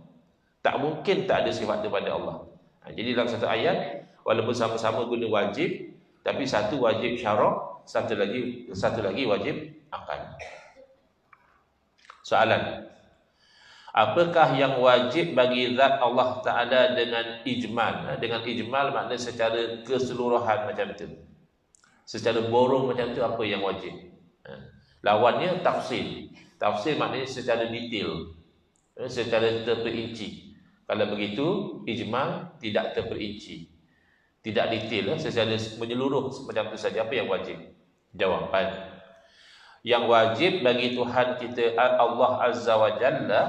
Tak mungkin tak ada sifat itu pada Allah. Jadi dalam satu ayat walaupun sama-sama guna wajib, tapi satu wajib syarak, satu lagi wajib akal. Soalan, apakah yang wajib bagi zat Allah Ta'ala dengan ijmal? Dengan ijmal makna secara keseluruhan macam tu, secara borong macam tu, apa yang wajib? Lawannya tafsil. Tafsil maknanya secara detail, secara terperinci. Kalau begitu, ijmal tidak terperinci, tidak detail, secara menyeluruh macam tu saja. Apa yang wajib? Jawapan, yang wajib bagi Tuhan kita Allah Azza wa Jalla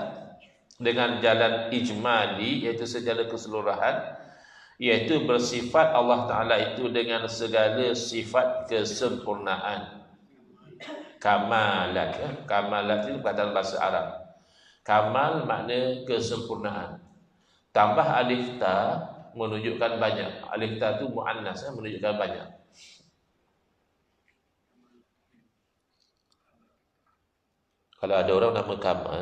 dengan jalan ijmali, iaitu secara keseluruhan, iaitu bersifat Allah Ta'ala itu dengan segala sifat kesempurnaan. Kamalat, kamalat itu perkataan bahasa Arab. Kamal makna kesempurnaan. Tambah alif ta menunjukkan banyak. Alif ta itu muannas, menunjukkan banyak. Kalau ada orang nama Kamal,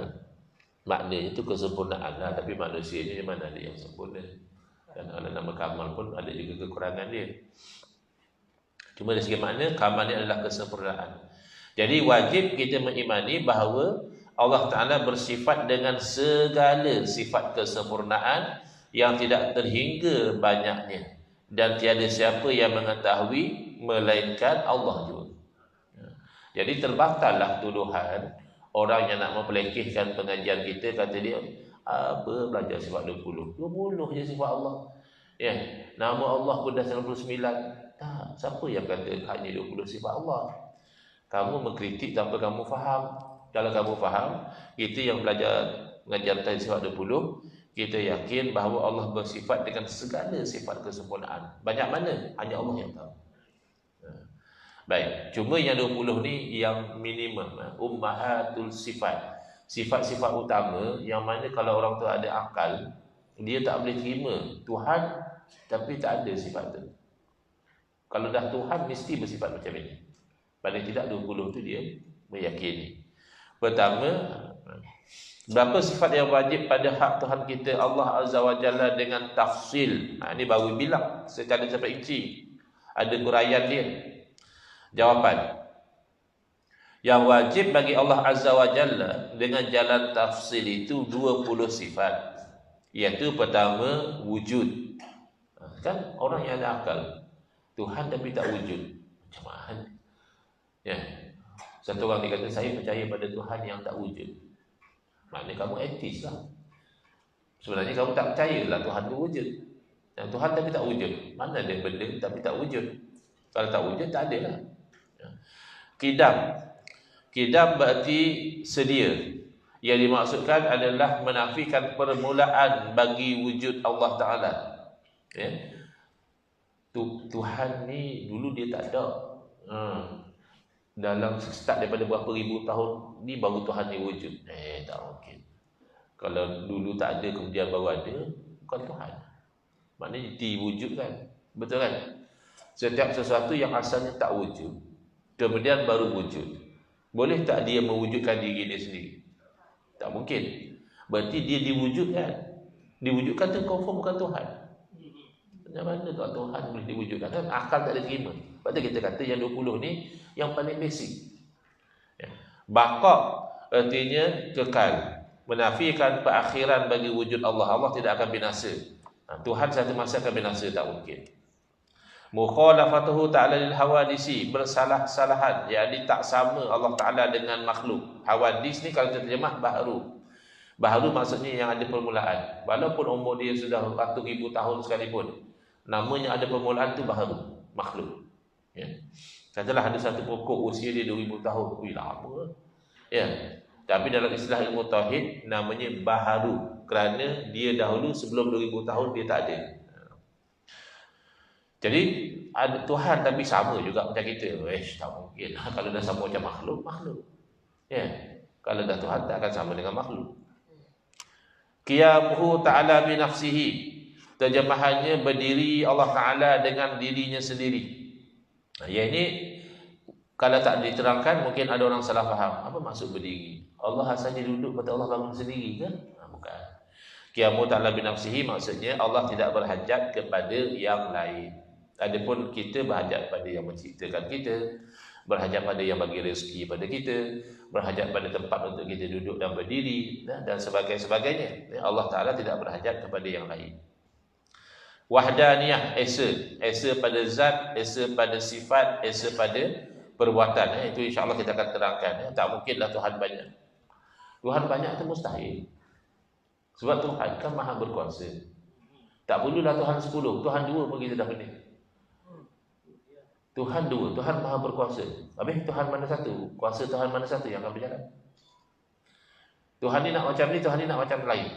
maknanya itu kesempurnaan lah. Tapi manusia ini mana ada yang sempurna. Dan ada nama Kamal pun ada juga kekurangan dia. Cuma dari segi makna, Kamal ini adalah kesempurnaan. Jadi wajib kita mengimani bahawa Allah Ta'ala bersifat dengan segala sifat kesempurnaan yang tidak terhingga banyaknya. Dan tiada siapa yang mengetahui melainkan Allah juga. Jadi terbatallah tuduhan orang yang nak mempelekehkan pengajian kita, kata dia, apa belajar sifat 20 je sifat Allah. Ya, nama Allah pun dah 99. Tak, siapa yang kata hanya 20 sifat Allah? Kamu mengkritik tanpa kamu faham. Kalau kamu faham, kita yang belajar mengajar tadi sifat 20, kita yakin bahawa Allah bersifat dengan segala sifat kesempurnaan. Banyak mana? Hanya Allah yang tahu. Baik, cuma yang 20 ni yang minimum, ummahatul sifat. Sifat-sifat utama yang mana kalau orang tu ada akal, dia tak boleh terima Tuhan tapi tak ada sifat tu. Kalau dah Tuhan mesti bersifat macam ini. Paling tidak 20 tu dia meyakini. Pertama, berapa sifat yang wajib pada hak Tuhan kita Allah Azza wa Jalla dengan tafsil. Ini baru bilang secara terperinci. Ada huraian dia. Jawapan, yang wajib bagi Allah Azza wa Jalla dengan jalan tafsil itu 20 sifat. Iaitu pertama, wujud. Kan orang yang ada akal, Tuhan tapi tak wujud, macam mana? Ya, satu orang dia kata, saya percaya pada Tuhan yang tak wujud. Maknanya kamu etis lah. Sebenarnya kamu tak percayalah Tuhan itu wujud. Dan Tuhan tapi tak wujud. Mana ada benda tapi tak wujud? Kalau tak wujud, tak ada lah. Qidam. Qidam berarti sedia. Yang dimaksudkan adalah menafikan permulaan bagi wujud Allah Ta'ala. Ya. Tuhan ni dulu dia tak ada. Dalam start daripada berapa ribu tahun ni baru Tuhan ni wujud. Tak mungkin. Kalau dulu tak ada kemudian baru ada, bukan Tuhan. Maknanya diwujudkan. Betul kan? Setiap sesuatu yang asalnya tak wujud, kemudian baru wujud. Boleh tak dia mewujudkan diri dia sendiri? Tak mungkin. Berarti dia diwujudkan. Diwujudkan tu confirm bukan Tuhan. Macam mana tak Tuhan boleh diwujudkan? Kan akal tak ada terima. Sebab tu kita kata yang 20 ni yang paling basic. Ya. Baqa artinya kekal. Menafikan perakhiran bagi wujud Allah. Allah tidak akan binasa. Tuhan satu masa akan binasa, tak mungkin. Mukhalafatuhu ta'ala lil hawadisi, bersalah-salahan, jadi tak sama Allah Ta'ala dengan makhluk. Hawadis ni kalau terjemah baharu. Baharu maksudnya yang ada permulaan. Walaupun umur dia sudah ratus ribu tahun sekalipun, namanya ada permulaan tu baharu, makhluk. Ya. Katalah ada satu pokok usia dia 2000 tahun. Wih, lama. Ya. Tapi dalam istilah ilmu tauhid namanya baharu, kerana dia dahulu sebelum 2000 tahun dia tak ada. Jadi ada Tuhan tapi sama juga macam kita. Tak mungkin. Kalau dah sama macam makhluk. Ya. Kalau dah Tuhan tak akan sama dengan makhluk. Qiyamuhu ta'ala bi nafsihi. Terjemahannya berdiri Allah Ta'ala dengan dirinya sendiri. Yang ini kalau tak diterangkan mungkin ada orang salah faham. Apa maksud berdiri? Allah asalnya duduk pada Allah bangun sendiri kan? Bukan. Qiyamuhu ta'ala bi nafsihi maksudnya Allah tidak berhajat kepada yang lain. Adapun kita berhajat pada yang menciptakan kita, berhajat pada yang bagi rezeki pada kita, berhajat pada tempat untuk kita duduk dan berdiri dan sebagainya. Allah Ta'ala tidak berhajat kepada yang lain. Wahdaniyah, esa pada zat, esa pada sifat, esa pada perbuatan. Itu insya-Allah kita akan terangkan. Tak mungkinlah Tuhan banyak. Tuhan banyak itu mustahil. Sebab Tuhan kan maha berkuasa. Tak perlulah Tuhan 10, Tuhan 2 pun kita dah pening. Tuhan 2, Tuhan maha berkuasa. Habis Tuhan mana satu? Kuasa Tuhan mana satu yang akan berjalan? Tuhan ni nak macam ni, Tuhan ni nak macam lain.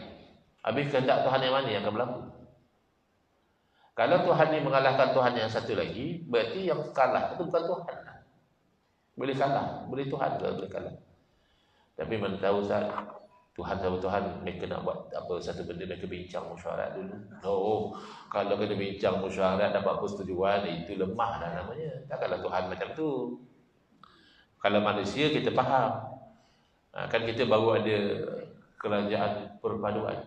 Habis kehendak Tuhan yang mana yang akan berlaku? Kalau Tuhan ni mengalahkan Tuhan yang satu lagi, berarti yang kalah itu bukan Tuhan. Boleh kalah, boleh Tuhan ke boleh kalah. Tapi mana tahu Ustaz, Tuhan sama Tuhan, mereka nak buat apa satu benda, mereka bincang mesyuarat dulu. Kalau kena bincang mesyuarat dapat persetujuan, itu lemah dah namanya. Takkanlah Tuhan macam tu. Kalau manusia kita faham. Kan kita baru ada kerajaan perpaduan.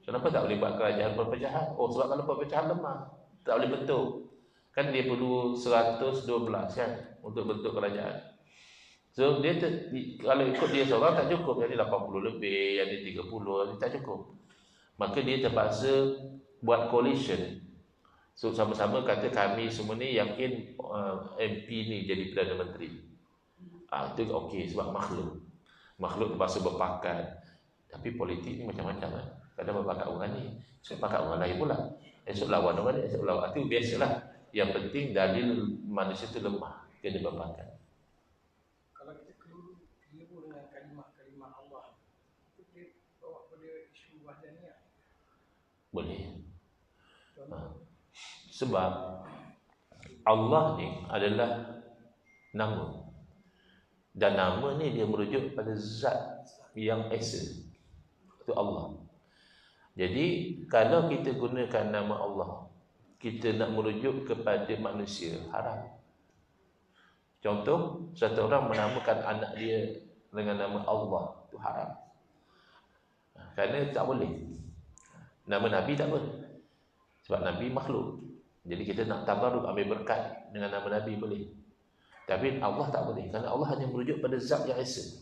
Kenapa tak boleh buat kerajaan perpecahan? Sebab kalau perpecahan lemah, tak boleh bentuk. Kan dia perlu 112 kan untuk bentuk kerajaan. So dia kalau ikut dia seorang tak cukup, jadi 80 lebih, ada 30, jadi tak cukup. Maka dia terpaksa buat coalition. So sama-sama kata kami semua ni yakin MP ni jadi Perdana Menteri. Itu okey sebab makhluk terpaksa berpakat. Tapi politik ni macam-macam kan. Kadang berpakat orang ni, esok pakat orang lain pula. Esok lawan orang ni, esok lawan. Itu biasalah. Yang penting dalil manusia tu lemah, kena berpakat. Boleh. Sebab Allah ni adalah nama. Dan nama ni dia merujuk pada zat yang esa. Itu Allah. Jadi kalau kita gunakan nama Allah, kita nak merujuk kepada manusia, haram. Contoh, satu orang menamakan anak dia dengan nama Allah, itu haram. Kerana tak boleh. Nama Nabi tak apa. Sebab Nabi makhluk. Jadi kita nak tabaruk, ambil berkat dengan nama Nabi boleh. Tapi Allah tak boleh. Kerana Allah hanya merujuk pada zat yang esa.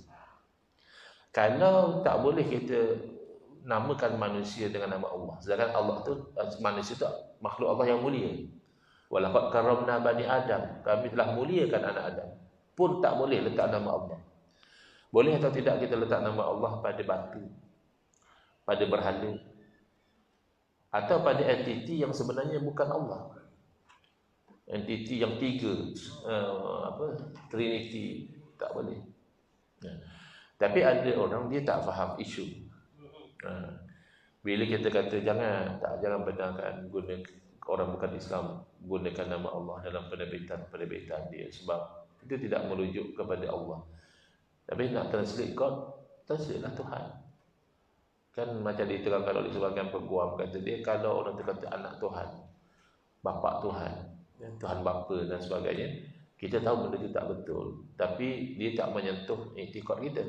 Kalau tak boleh kita namakan manusia dengan nama Allah. Sedangkan Allah tu, manusia tu makhluk Allah yang mulia. Walaqad karramna bani Adam. Kami telah muliakan anak Adam. Pun tak boleh letak nama Allah. Boleh atau tidak kita letak nama Allah pada batu, pada berhala, atau pada entiti yang sebenarnya bukan Allah. Entiti yang tiga, Trinity, tak boleh. Tapi ada orang dia tak faham isu. Bila kita kata jangan benarkan guna orang bukan Islam gunakan nama Allah dalam penerbitan dia, sebab itu tidak merujuk kepada Allah. Tapi nak translate God, translate lah Tuhan. Kan macam diterangkan oleh sebagian peguam, kata dia kalau orang tu kata anak Tuhan, bapa Tuhan, Tuhan bapa dan sebagainya, kita tahu benda itu tak betul, tapi dia tak menyentuh etikad kita.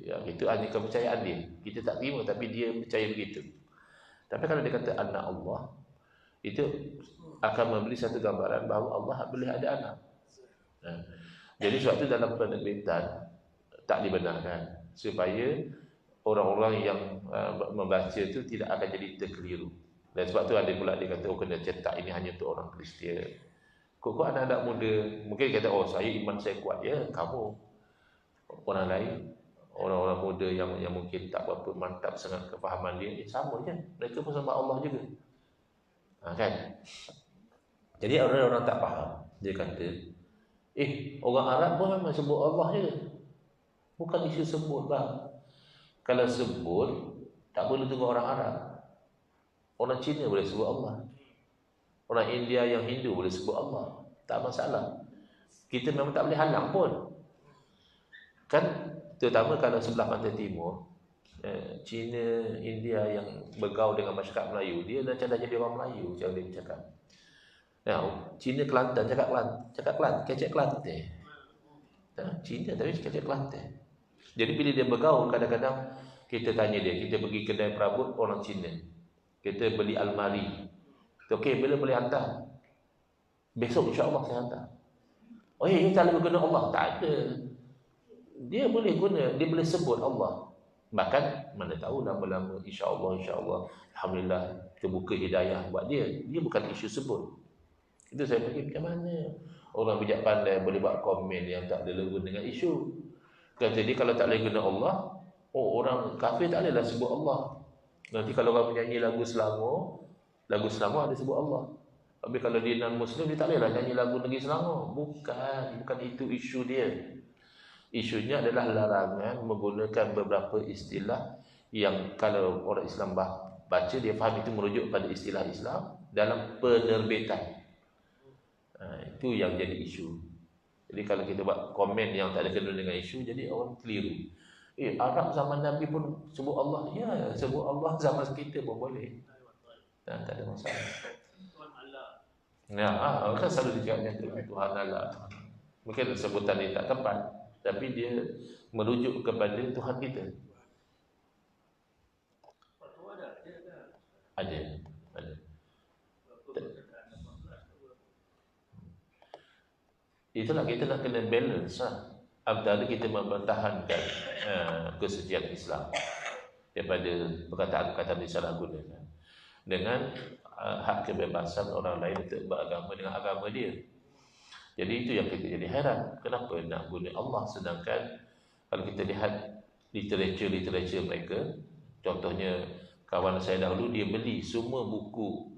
Ya, itu hanya kepercayaan dia. Kita tak terima tapi dia percaya begitu. Tapi kalau dia kata anak Allah, itu akan memberi satu gambaran bahawa Allah boleh ada anak. Jadi sebab itu dalam penerbitan tak dibenarkan supaya orang-orang yang membaca itu tidak akan jadi terkeliru. Dan sebab tu ada pula dia kata kena cetak ini hanya untuk orang Kristian. Kok anak-anak muda mungkin kata saya iman saya kuat. Ya, kamu orang lain, orang-orang muda yang mungkin tak berapa mantap sangat kefahaman dia, sama je. Mereka pun sembah Allah juga. Kan? Jadi orang-orang tak faham. Dia kata, orang Arab pun memang sebut Allah je. Bukan isu sebut bang. Kalau sebut, tak boleh tunggu orang Arab. Orang Cina boleh sebut Allah. Orang India yang Hindu boleh sebut Allah. Tak masalah. Kita memang tak boleh halang pun. Kan, terutama kalau sebelah pantai timur, Cina, India yang bergaul dengan masyarakat Melayu, dia dah jadi orang Melayu cara dia bercakap. Cina Kelantan cakap Kelantan, kecek Kelantan. Cina tapi kecek Kelantan. Jadi bila dia bergaul, kadang-kadang kita tanya dia, kita pergi kedai perabot orang Cina, kita beli almari, okey, bila boleh hantar? Besok insya-Allah saya hantar. You tak boleh guna Allah? Tak ada. Dia boleh guna, dia boleh sebut Allah. Bahkan mana tahu lama-lama insya-Allah alhamdulillah terbuka hidayah buat dia. Dia bukan isu sebut. Itu saya fikir macam mana orang bijak pandai boleh buat komen yang tak ada legun dengan isu. Kata dia kalau tak boleh guna Allah, orang kafir tak bolehlah sebut Allah. Nanti kalau orang menyanyi lagu Selangor ada sebut Allah. Tapi kalau dia non-Muslim, dia tak bolehlah nyanyi lagu negeri Selangor. Bukan itu isu dia. Isunya adalah larangan menggunakan beberapa istilah yang kalau orang Islam baca, dia faham itu merujuk pada istilah Islam dalam penerbitan. Itu yang jadi isu. Jadi kalau kita buat komen yang tak ada kena dengan isu, jadi orang keliru. Arab zaman Nabi pun sebut Allah. Ya, sebut Allah zaman kita pun boleh. Tak ada masalah. Kan selalu dicakapnya Tuhan Allah. Mungkin sebutan ini tak tepat, tapi dia merujuk kepada Tuhan kita. Ada. Itulah kita nak kena balance antara kita mempertahankan kesucian Islam daripada perkataan-perkataan disalahgunakan dengan hak kebebasan orang lain untuk beragama dengan agama dia. Jadi itu yang kita jadi heran, kenapa nak guna Allah sedangkan kalau kita lihat literature mereka, contohnya kawan saya dahulu dia beli semua buku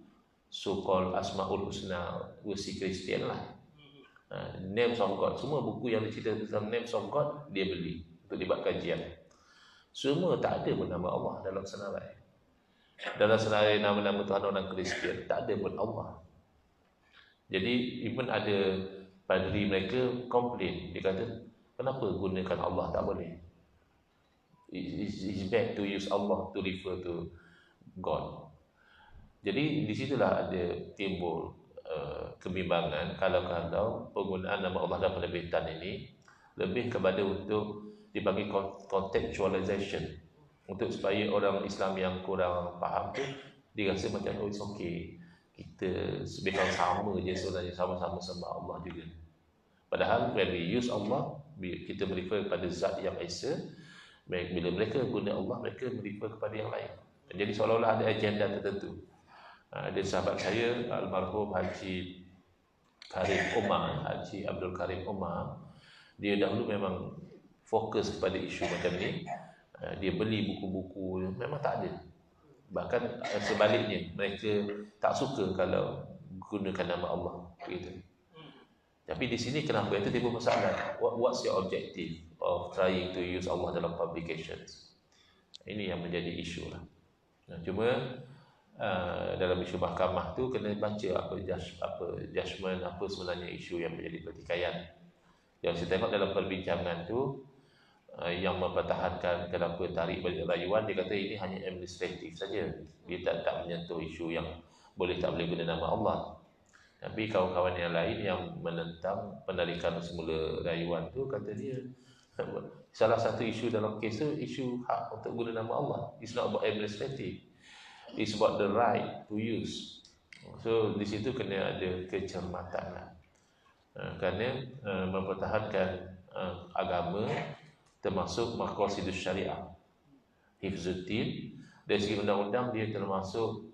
so-called Asmaul Husna versi Kristian lah. Names of God, semua buku yang diceritakan tentang Names of God dia beli untuk dibuat kajian. Semua tak ada pun nama Allah dalam senarai. Dalam senarai nama-nama Tuhan orang Kristian tak ada pun Allah. Jadi even ada padri mereka komplain, dia kata kenapa gunakan Allah tak boleh? It's bad to use Allah to refer to God. Jadi di situlah ada timbul kebimbangan kalau penggunaan nama Allah dalam penerbitan ini lebih kepada untuk dibagi contextualization, untuk supaya orang Islam yang kurang faham tu dia rasa macam it's okay, kita sebenarnya sama je sebenarnya, sama-sama sembah Allah juga. Padahal when we use Allah, kita merefer kepada zat yang esa. Bila mereka guna Allah, mereka merefer kepada yang lain. Jadi seolah-olah ada agenda tertentu. Ada sahabat saya almarhum Haji Abdul Karim Umar, dia dahulu memang fokus kepada isu macam ni. Dia beli buku-buku memang tak ada. Bahkan sebaliknya, mereka tak suka kalau gunakan nama Allah gitu. Tapi di sini kenapa itu timbul masalah? What's your objective of trying to use Allah dalam publications? Ini yang menjadi isu lah. Cuma dalam isu mahkamah tu kena baca apa judgement, apa sebenarnya isu yang menjadi pertikaian. Yang saya tengok dalam perbincangan tu yang mempertahankan kenapa tarik balik rayuan, dia kata ini hanya administratif saja. Dia tak menyentuh isu yang boleh tak boleh guna nama Allah. Tapi kawan-kawan yang lain yang menentang penarikan semula rayuan tu kata dia Salah satu isu dalam kes tu, isu hak untuk guna nama Allah. It's not about administrative. It's about the right to use. So di situ kena ada kecermatan lah. Kerana mempertahankan agama termasuk maqasidus syariah, hifzuddin. Dari segi undang-undang dia termasuk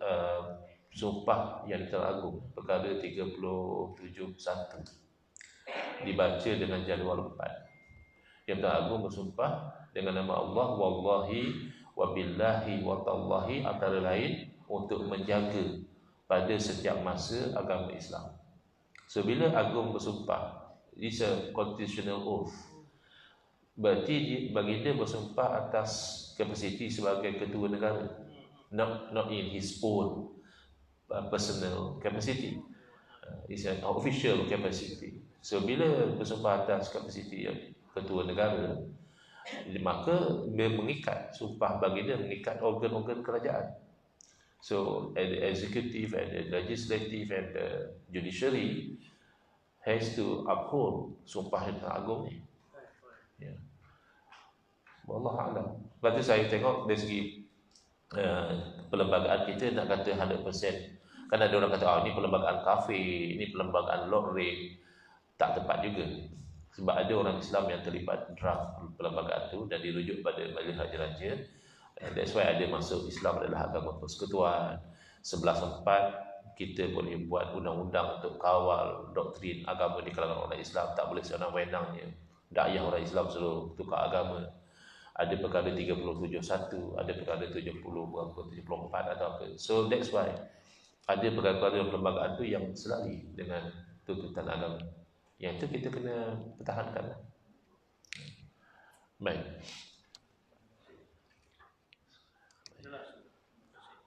sumpah yang teragung, perkara 37(1) dibaca dengan jadual 4. Yang teragung bersumpah dengan nama Allah, wallahi wabillahi watallahi, antara lain untuk menjaga pada setiap masa agama Islam. So bila agung bersumpah, it's a constitutional oath. Berarti baginda bersumpah atas kapasiti sebagai ketua negara, not in his own personal capacity. It's an official capacity. So bila bersumpah atas kapasiti ketua negara, maka dia mengikat, sumpah baginda mengikat organ-organ kerajaan. So the executive and the legislative and the judiciary has to uphold sumpah yang agung ni. Ya. Wallahu a'lam. Lepas tu saya tengok dari segi perlembagaan kita, nak kata 100%. Kan ada orang kata, ni perlembagaan kafir, ni perlembagaan lottery. Tak tepat juga. Sebab ada orang Islam yang terlibat draft perlembagaan tu dan dirujuk pada majlis raja-raja. And that's why ada masuk Islam adalah agama persekutuan. 11.4 kita boleh buat undang-undang untuk kawal doktrin agama di kalangan orang Islam. Tak boleh sewenang-wenangnya dakwah orang Islam suruh tukar agama. Ada perkara 37(1), ada perkara 74 atau apa. So that's why ada perkara-perkara perlembagaan tu yang selari dengan tuntutan agama. Yang itu kita kena pertahankan. Baik.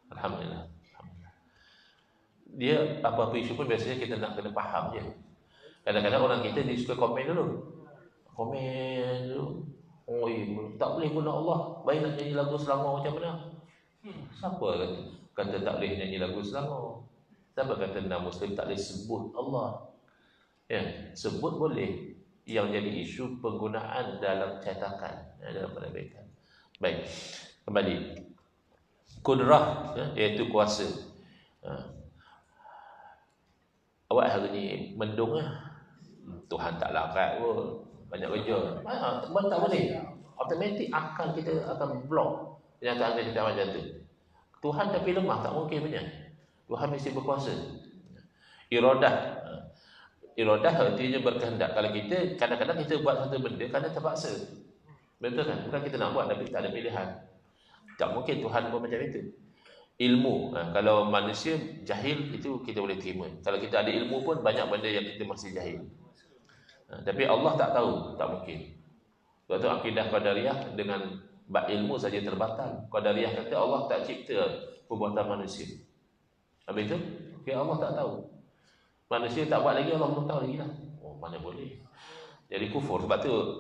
Alhamdulillah. Dia apa-apa isu pun biasanya kita nak kena faham je. Kadang-kadang orang kita dia suka komen dulu. Komen dulu. Oh, tak boleh guna Allah. Baik nak nyanyi lagu Selangor macam mana? Siapa kata tak boleh nyanyi lagu Selangor? Siapa kata non-Muslim tak boleh sebut Allah? Ya, sebut boleh. Yang jadi isu penggunaan dalam cetakan, dalam penerbitan. Baik, kembali. Kudrah, iaitu kuasa. Awak hari ni mendung lah. Tuhan tak larat pun, banyak kerja. Tak boleh. Automatik akal kita akan blok kenyataan-kenyataan macam tu. Tuhan tapi lemah, tak mungkin punya. Tuhan mesti berkuasa. Iradah artinya berkehendak. Kalau kita kadang-kadang kita buat satu benda kerana terpaksa. Betul kan? Bukan kita nak buat tapi tak ada pilihan. Tak mungkin Tuhan pun macam itu. Ilmu, kalau manusia jahil itu kita boleh terima. Kalau kita ada ilmu pun banyak benda yang kita masih jahil. Tapi Allah tak tahu, tak mungkin. Sebab tu akidah Qadariyah dengan bab ilmu saja terbatal. Qadariyah kata Allah tak cipta perbuatan manusia. Habis itu, okay, Allah tak tahu. Manusia tak buat lagi, Allah belum tahu lagi lah. Oh, mana boleh. Jadi kufur. Sebab tu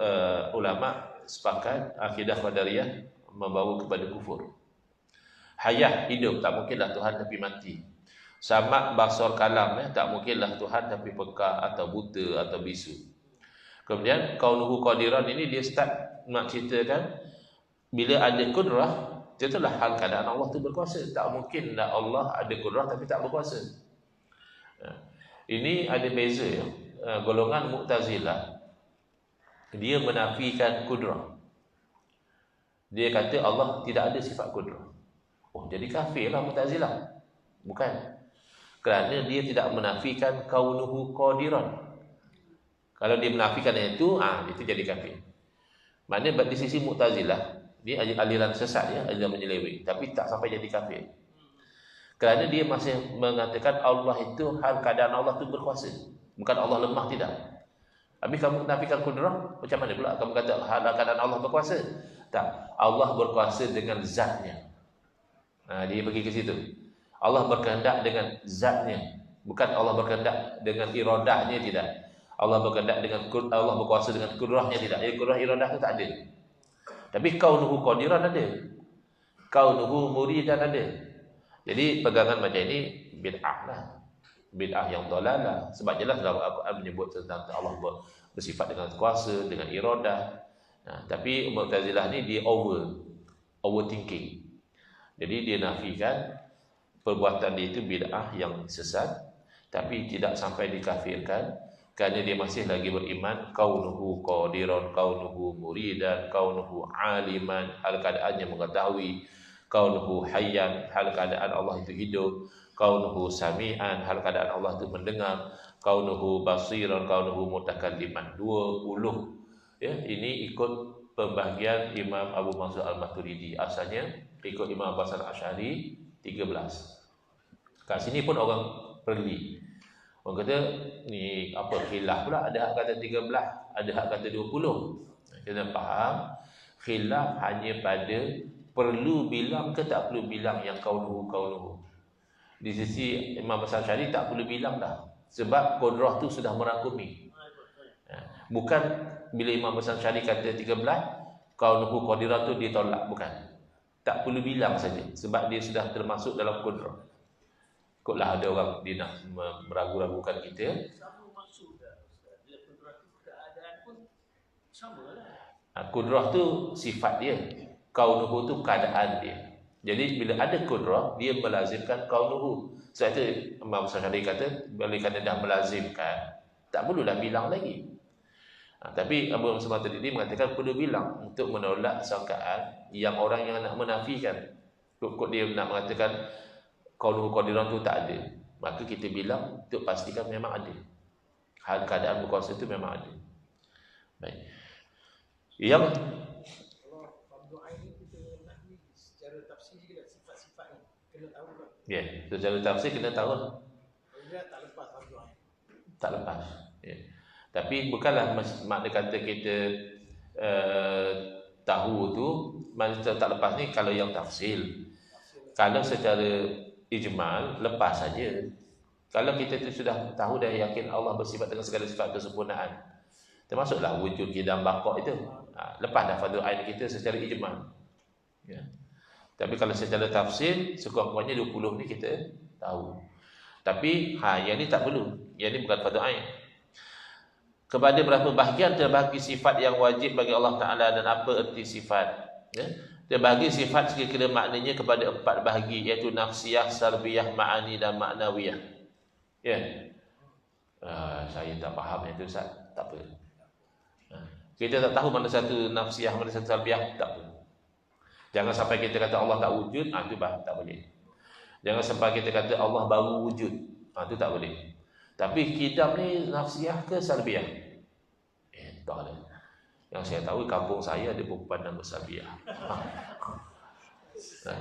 ulama sepakat akidah Qadariyah membawa kepada kufur. Hayah, hidup, tak mungkinlah Tuhan tapi mati. Samak, basar, kalam, tak mungkinlah Tuhan tapi peka atau buta atau bisu. Kemudian kaunuhu qadiran ini dia start nak ceritakan bila ada kudrah, itulah hal keadaan Allah tu berkuasa. Tak mungkinlah Allah ada kudrah tapi tak berkuasa. Ini ada beza ya. Golongan Mu'tazilah dia menafikan kudrah. Dia kata Allah tidak ada sifat kudrah. Oh, jadi kafirlah Mu'tazilah. Bukan. Kerana dia tidak menafikan kaunuhu qadiran. Kalau dia menafikan itu jadi kafir. Maknanya di sisi Mu'tazilah, dia aliran sesat ya, aliran menyeleweng, tapi tak sampai jadi kafir. Kerana dia masih mengatakan Allah itu hal keadaan Allah itu berkuasa. Bukan Allah lemah, tidak. Habis kamu menafikan kudrah, macam mana pula kamu kata hal keadaan Allah berkuasa? Tak, Allah berkuasa dengan zatnya. Dia pergi ke situ. Allah berkehendak dengan zatnya, bukan Allah berkehendak dengan iradahnya, tidak. Allah berkehendak dengan Allah berkuasa dengan kudrahnya, tidak. Kudrah iradah itu tak ada. Tapi kaunuhu qadiran ada. Kaunuhu muridan ada. Jadi pegangan macam ini bid'ah lah. Bid'ah yang dalalah. Sebab jelas dalam Al-Quran menyebut tentang Allah bersifat dengan kuasa, dengan iradah. Tapi Mu'tazilah ni dia overthinking. Jadi dia nafikan perbuatan dia itu bid'ah yang sesat, tapi tidak sampai dikafirkan kerana dia masih lagi beriman kaunuhu qadiran, kaunuhu muridan, kaunuhu aliman, hal keadaannya mengetahui, kaunuhu hayyan, hal keadaan Allah itu hidup, kaunuhu sami'an, hal keadaan Allah itu mendengar, kaunuhu basiran, kaunuhu mutakalliman. 20 ya, ini ikut pembahagian Imam Abu Mansur Al-Maturidi. Asalnya ikut Imam Abbas Al-Asy'ari 13. Kat sini pun orang perli. Orang kata ni apa khilaf pula, ada hak kata 13, ada hak kata 20. Kena faham khilaf hanya pada perlu bilang ke tak perlu bilang yang kaunuhu. Di sisi Imam Abbas Al-Asy'ari tak perlu bilang dah, sebab kudrah tu sudah merangkumi. Bukan bila Imam Abbas Al-Asy'ari kata 13 kaunuhu qadiran tu ditolak, bukan. Tak perlu bilang saja sebab dia sudah termasuk dalam kudrah. Ikutlah ada orang dia nak meragu-ragukan kita. Sama maksud dah Ustaz. Bila kudrah tu keadaan pun samalah. Kudrah tu sifat dia, kaunuhu tu keadaan dia. Jadi bila ada kudrah, dia melazimkan kaunuhu. Sebab itu Imam Syafi'i kata bila kata dah melazimkan, tak perlu dah bilang lagi. Tapi Abu Mansur Al-Maturidi mengatakan perlu bilang untuk menolak sangkaan yang orang yang nak menafikan. Kok dia nak mengatakan kaunuhu qadiran tu tak ada, maka kita bilang untuk pastikan memang ada. Hal keadaan berkuasa itu memang ada. Baik. Yang fardu ain ni kita nak ni secara tafsir juga sifat-sifat ni kena tahu kan. ya, secara tafsir kita tahu Kalau tidak tak lepas fardu ain. tak lepas. Ya. Tapi bukanlah makna kata kita tahu tu makna tak lepas ni kalau yang tafsir. Kalau secara ijmal lepas saja. Kalau kita tu sudah tahu dan yakin Allah bersifat dengan segala sifat kesempurnaan, termasuklah wujud qidam baqa itu, lepas dah fardu ain kita secara ijmal. Ya. Tapi kalau secara tafsir sekurang-kurangnya 20 ni kita tahu. Tapi yang ni tak perlu. Yang ni bukan fardu ain. Kepada berapa bahagian terbagi sifat yang wajib bagi Allah Ta'ala dan apa erti sifat? Ya. Terbagi sifat sekiranya maknanya kepada 4 bahagi, iaitu nafsiyah, sarbiyah, ma'ani dan ma'nawiyah. Ya. Saya tak faham itu Ustaz. Tak apa. Kita tak tahu mana satu nafsiyah, mana satu sarbiyah, tak apa. Jangan sampai kita kata Allah tak wujud, itu tak boleh. Jangan sampai kita kata Allah baru wujud, itu tak boleh. Tapi qidam ni nafsiyah ke sarbiyah? Tak ada. Yang saya tahu kampung saya ada perempuan nama Sabiah.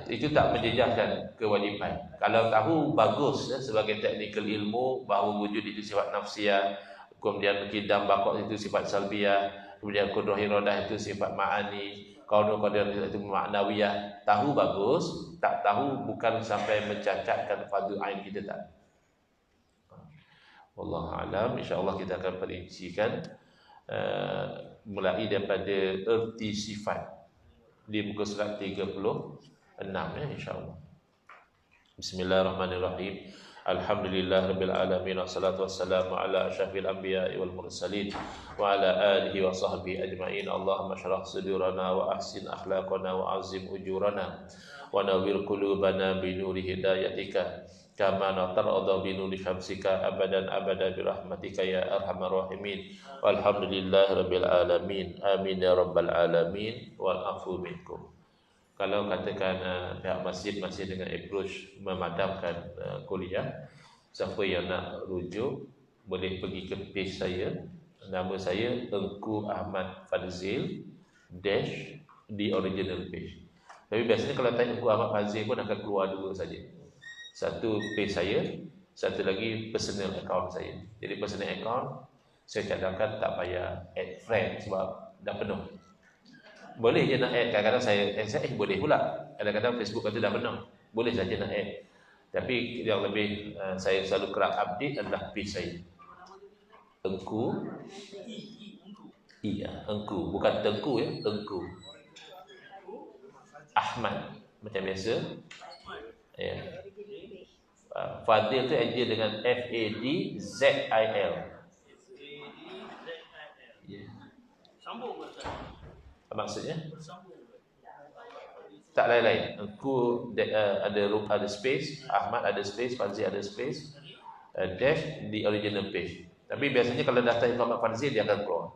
Itu tak menjejaskan kewajipan. Kalau tahu bagus sebagai teknikal ilmu bahawa wujud itu sifat nafsiyah, kemudian qidam baqa itu sifat salbiyah, kemudian qudrah iradah itu sifat ma'ani, qaunu qadir itu ma'nawiyah. Tahu bagus, tak tahu bukan sampai mencacatkan fardu ain kita tak. Wallahu a'lam. Insya-Allah kita akan perincikan mulai daripada erti sifat di muka surat 36 ya, insya-Allah. Bismillahirrahmanirrahim. Alhamdulillahirabbil alamin wassalatu wassalamu ala asyrafil anbiya'i wal mursalin wa ala alihi wa sahbihi ajma'in. Allahumma shrah sudurana wa ahsin akhlaqana wa azim ujurana wa nawwir qulubana bi nuri hidayatika kama natarada bi nuri syamsika abadan bi rahmatika ya arhamar rahimin. Walhamdulillahirabbil alamin. Amin ya rabbal alamin wal afu minkum. Kalau katakan pihak masjid masih dengan approach memadamkan kuliah, siapa yang nak rujuk boleh pergi ke page saya. Nama saya Engku Ahmad Fadzil dash di original page. Tapi biasanya kalau tanya Engku Ahmad Fadzil pun akan keluar 2 saja. Satu page saya, satu lagi personal account saya. Jadi personal account saya cadangkan tak payah add friend sebab dah penuh. Boleh je nak add, kadang-kadang saya boleh pula. Kadang-kadang Facebook kata dah penuh. Boleh saja nak add. Tapi yang lebih saya selalu kerap update adalah page saya. Engku. Iya, Engku, bukan Tengku ya, Engku. Ahmad macam biasa. Ya. Fadil tu aja dengan F-A-D-Z-I-L. F-A-D-Z-I-L. Ya. Sambung Ustaz. Maksudnya bersambung. tak lain-lain. Aku ada space, Ahmad ada space, Fazil ada space, dash di original page. Tapi biasanya kalau data itu Ahmad Fazil dia akan keluar.